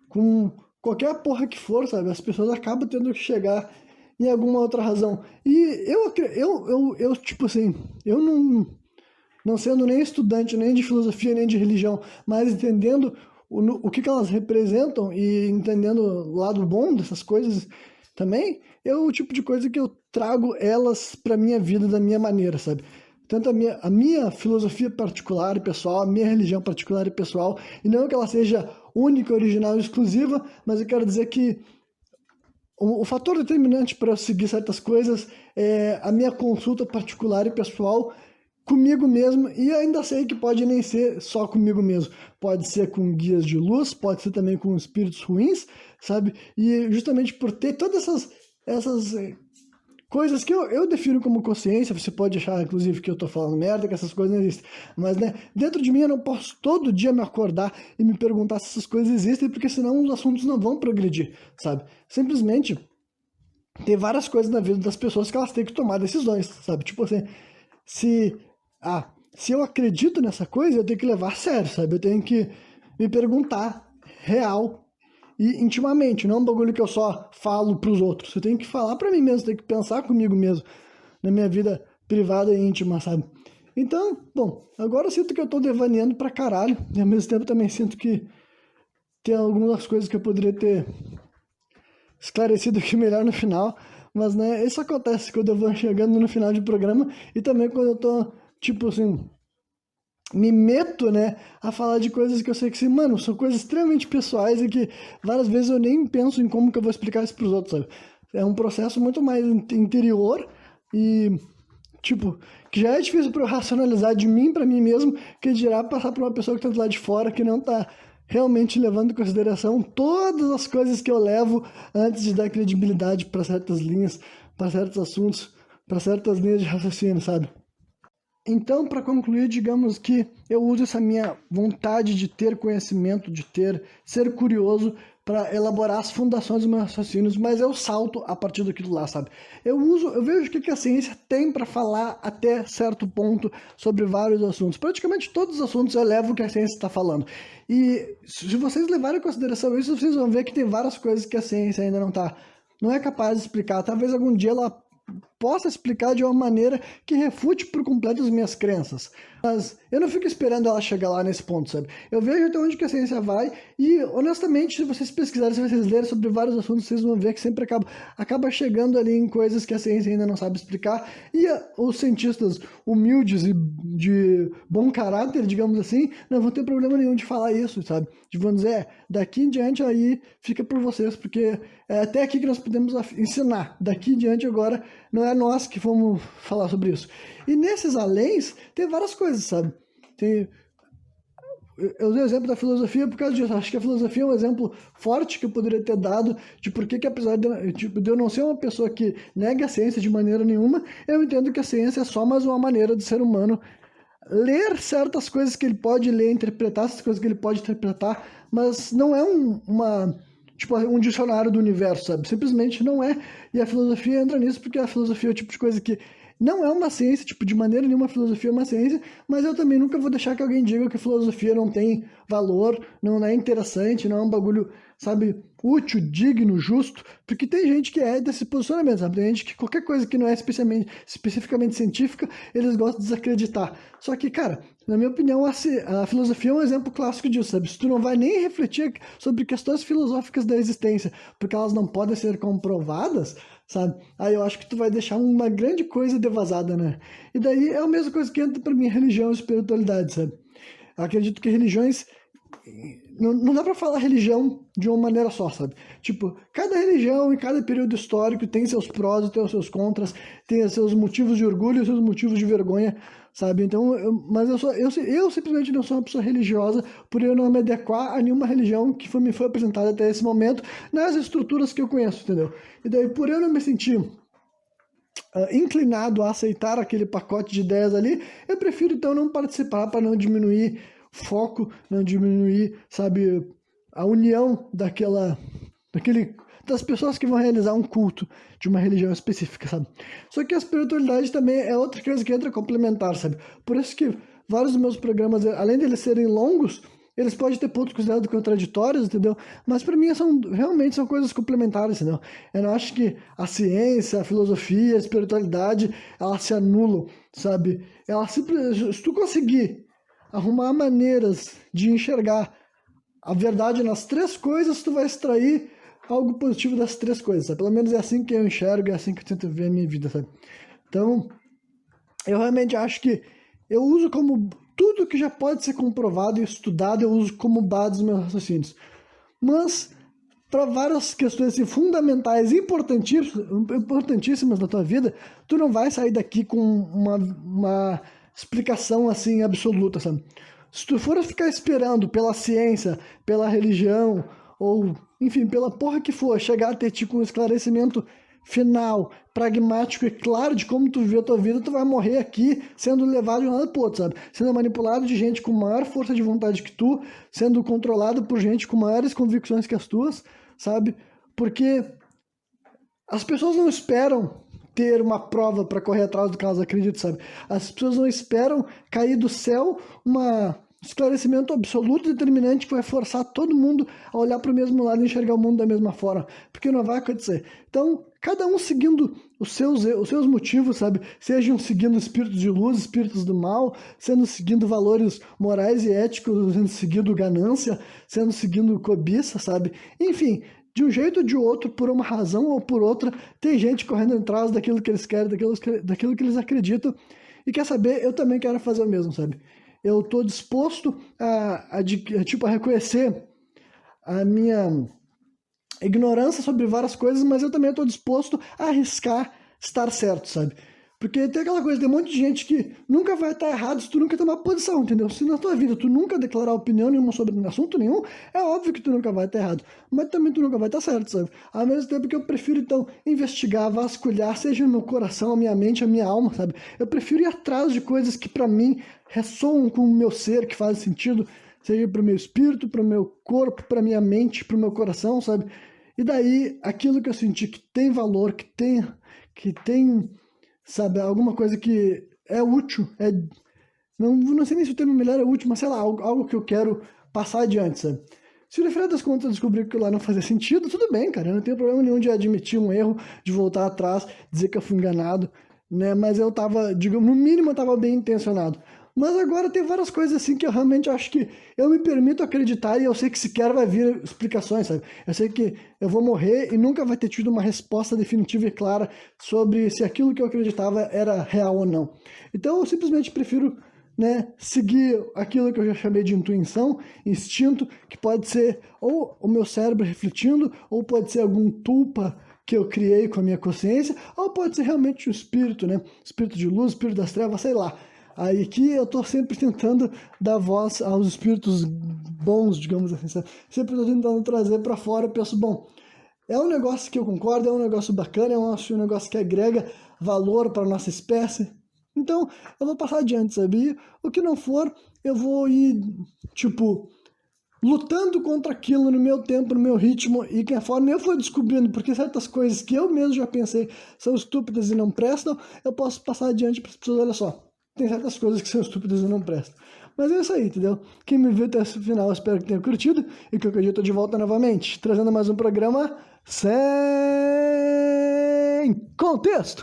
Com qualquer porra que for, sabe? As pessoas acabam tendo que chegar em alguma outra razão. E eu tipo assim, eu não sendo nem estudante, nem de filosofia, nem de religião, mas entendendo o que elas representam e entendendo o lado bom dessas coisas também, é o tipo de coisa que eu trago elas para minha vida da minha maneira, sabe? Tanto a minha filosofia particular e pessoal, a minha religião particular e pessoal, e não que ela seja única, original e exclusiva, mas eu quero dizer que o fator determinante para eu seguir certas coisas é a minha consulta particular e pessoal comigo mesmo, e ainda sei que pode nem ser só comigo mesmo, pode ser com guias de luz, pode ser também com espíritos ruins, sabe? E justamente por ter todas essas coisas que eu defino como consciência, você pode achar, inclusive, que eu tô falando merda, que essas coisas não existem. Mas, né, dentro de mim eu não posso todo dia me acordar e me perguntar se essas coisas existem, porque senão os assuntos não vão progredir, sabe? Simplesmente tem várias coisas na vida das pessoas que elas têm que tomar decisões, sabe? Tipo assim, se, se eu acredito nessa coisa, eu tenho que levar a sério, sabe? Eu tenho que me perguntar real e intimamente, não é um bagulho que eu só falo pros outros. Eu tenho que falar pra mim mesmo, tenho que pensar comigo mesmo, na minha vida privada e íntima, sabe? Então, bom, agora eu sinto que eu tô devaneando pra caralho, e ao mesmo tempo também sinto que tem algumas coisas que eu poderia ter esclarecido aqui melhor no final, mas né, isso acontece quando eu vou chegando no final de programa e também quando eu tô, tipo assim, me meto, né, a falar de coisas que eu sei que, assim, mano, são coisas extremamente pessoais e que várias vezes eu nem penso em como que eu vou explicar isso pros outros, sabe? É um processo muito mais interior e, tipo, que já é difícil para eu racionalizar de mim para mim mesmo, que dirá passar por uma pessoa que tá do lado de fora, que não tá realmente levando em consideração todas as coisas que eu levo antes de dar credibilidade para certas linhas, para certos assuntos, para certas linhas de raciocínio, sabe? Então, para concluir, digamos que eu uso essa minha vontade de ter conhecimento, ser curioso para elaborar as fundações dos meus raciocínios, mas eu salto a partir daquilo lá, sabe? Eu vejo o que a ciência tem para falar até certo ponto sobre vários assuntos. Praticamente todos os assuntos eu levo o que a ciência está falando. E se vocês levarem em consideração isso, vocês vão ver que tem várias coisas que a ciência ainda não é capaz de explicar. Talvez algum dia ela possa explicar de uma maneira que refute por completo as minhas crenças. Mas eu não fico esperando ela chegar lá nesse ponto, sabe? Eu vejo até onde que a ciência vai e, honestamente, se vocês pesquisarem, se vocês lerem sobre vários assuntos, vocês vão ver que sempre acaba chegando ali em coisas que a ciência ainda não sabe explicar e os cientistas humildes e de bom caráter, digamos assim, não vão ter problema nenhum de falar isso, sabe? De vão dizer, daqui em diante aí fica por vocês, porque é até aqui que nós podemos ensinar. Daqui em diante agora não é nós que vamos falar sobre isso. E nesses aléns tem várias coisas, sabe? Eu usei o exemplo da filosofia por causa disso. Acho que a filosofia é um exemplo forte que eu poderia ter dado de por que apesar de eu não ser uma pessoa que nega a ciência de maneira nenhuma, eu entendo que a ciência é só mais uma maneira do ser humano ler certas coisas que ele pode ler, interpretar essas coisas que ele pode interpretar, mas não é tipo, um dicionário do universo, sabe? Simplesmente não é. E a filosofia entra nisso porque a filosofia é o tipo de coisa que não é uma ciência, tipo, de maneira nenhuma a filosofia é uma ciência, mas eu também nunca vou deixar que alguém diga que a filosofia não tem valor, não é interessante, não é um bagulho, sabe, útil, digno, justo, porque tem gente que é desse posicionamento, sabe? Tem gente que qualquer coisa que não é especificamente científica, eles gostam de desacreditar. Só que, cara, na minha opinião, a filosofia é um exemplo clássico disso, sabe? Se tu não vai nem refletir sobre questões filosóficas da existência, porque elas não podem ser comprovadas, sabe? Aí eu acho que tu vai deixar uma grande coisa devasada, né? E daí é a mesma coisa que entra pra mim, religião e espiritualidade, sabe? Eu acredito que religiões não dá pra falar religião de uma maneira só, sabe? Tipo, cada religião em cada período histórico tem seus prós e tem os seus contras, tem os seus motivos de orgulho e os seus motivos de vergonha, sabe? Então, mas eu simplesmente não sou uma pessoa religiosa por eu não me adequar a nenhuma religião que me foi apresentada até esse momento nas estruturas que eu conheço, entendeu? E daí, por eu não me sentir inclinado a aceitar aquele pacote de ideias ali, eu prefiro então não participar para não diminuir foco, não diminuir, sabe, a união das pessoas que vão realizar um culto de uma religião específica, sabe? Só que a espiritualidade também é outra coisa que entra complementar, sabe? Por isso que vários dos meus programas, além de eles serem longos, eles podem ter pontos considerados contraditórios, entendeu? Mas para mim realmente são coisas complementares, entendeu? Eu não acho que a ciência, a filosofia, a espiritualidade, elas se anulam, sabe? Se tu conseguir arrumar maneiras de enxergar a verdade nas três coisas, tu vai extrair algo positivo das três coisas, sabe? Pelo menos é assim que eu enxergo, é assim que eu tento ver a minha vida, sabe? Então, eu realmente acho que eu uso como tudo que já pode ser comprovado e estudado, eu uso como base dos meus raciocínios. Mas, para várias questões assim, fundamentais, importantíssimas na tua vida, tu não vai sair daqui com uma explicação assim absoluta, sabe? Se tu for ficar esperando pela ciência, pela religião, ou, enfim, pela porra que for, chegar a ter tipo um esclarecimento final, pragmático e claro de como tu vive a tua vida, tu vai morrer aqui sendo levado de um lado pro outro, sabe? Sendo manipulado de gente com maior força de vontade que tu, sendo controlado por gente com maiores convicções que as tuas, sabe? Porque As pessoas não esperam ter uma prova para correr atrás do que elas acreditam, sabe? As pessoas não esperam cair do céu um esclarecimento absoluto e determinante que vai forçar todo mundo a olhar para o mesmo lado e enxergar o mundo da mesma forma, porque não vai acontecer. Então, cada um seguindo os seus motivos, sabe? Sejam seguindo espíritos de luz, espíritos do mal, seguindo valores morais e éticos, sendo seguindo ganância, sendo seguindo cobiça, sabe? Enfim, de um jeito ou de outro, por uma razão ou por outra, tem gente correndo atrás daquilo que eles querem, daquilo que eles acreditam. E quer saber, eu também quero fazer o mesmo, sabe? Eu estou disposto a reconhecer a minha ignorância sobre várias coisas, mas eu também estou disposto a arriscar estar certo, sabe? Porque tem aquela coisa, tem um monte de gente que nunca vai estar errado se tu nunca tomar posição, entendeu? Se na tua vida tu nunca declarar opinião nenhuma sobre assunto nenhum, é óbvio que tu nunca vai estar errado. Mas também tu nunca vai estar certo, sabe? Ao mesmo tempo que eu prefiro, então, investigar, vasculhar, seja no meu coração, a minha mente, a minha alma, sabe? Eu prefiro ir atrás de coisas que pra mim ressoam com o meu ser, que fazem sentido, seja pro meu espírito, pro meu corpo, pra minha mente, pro meu coração, sabe? E daí, aquilo que eu senti que tem valor, que tem, sabe, alguma coisa que é útil, não sei nem se o termo melhor é útil, mas sei lá, algo que eu quero passar adiante, sabe? Se no final das contas eu descobrir que lá não fazia sentido, tudo bem, cara, eu não tenho problema nenhum de admitir um erro, de voltar atrás, dizer que eu fui enganado, né, mas eu tava, digamos, no mínimo eu tava bem intencionado. Mas agora tem várias coisas assim que eu realmente acho que eu me permito acreditar e eu sei que sequer vai vir explicações, sabe? Eu sei que eu vou morrer e nunca vai ter tido uma resposta definitiva e clara sobre se aquilo que eu acreditava era real ou não. Então eu simplesmente prefiro, né, seguir aquilo que eu já chamei de intuição, instinto, que pode ser ou o meu cérebro refletindo, ou pode ser algum tulpa que eu criei com a minha consciência, ou pode ser realmente o espírito, né? Espírito de luz, espírito das trevas, sei lá. Aí que eu tô sempre tentando dar voz aos espíritos bons, digamos assim, sabe? Sempre tô tentando trazer para fora, eu penso, bom, é um negócio que eu concordo, é um negócio bacana, é um negócio que agrega valor para nossa espécie. Então, eu vou passar adiante, sabe? E o que não for, eu vou ir, tipo, lutando contra aquilo no meu tempo, no meu ritmo, e conforme eu for descobrindo, porque certas coisas que eu mesmo já pensei são estúpidas e não prestam, eu posso passar adiante para as pessoas, olha só, tem certas coisas que são estúpidas e não prestam. Mas é isso aí, entendeu? Quem me viu até esse final, eu espero que tenha curtido, e que eu tô de volta novamente, trazendo mais um programa sem contexto.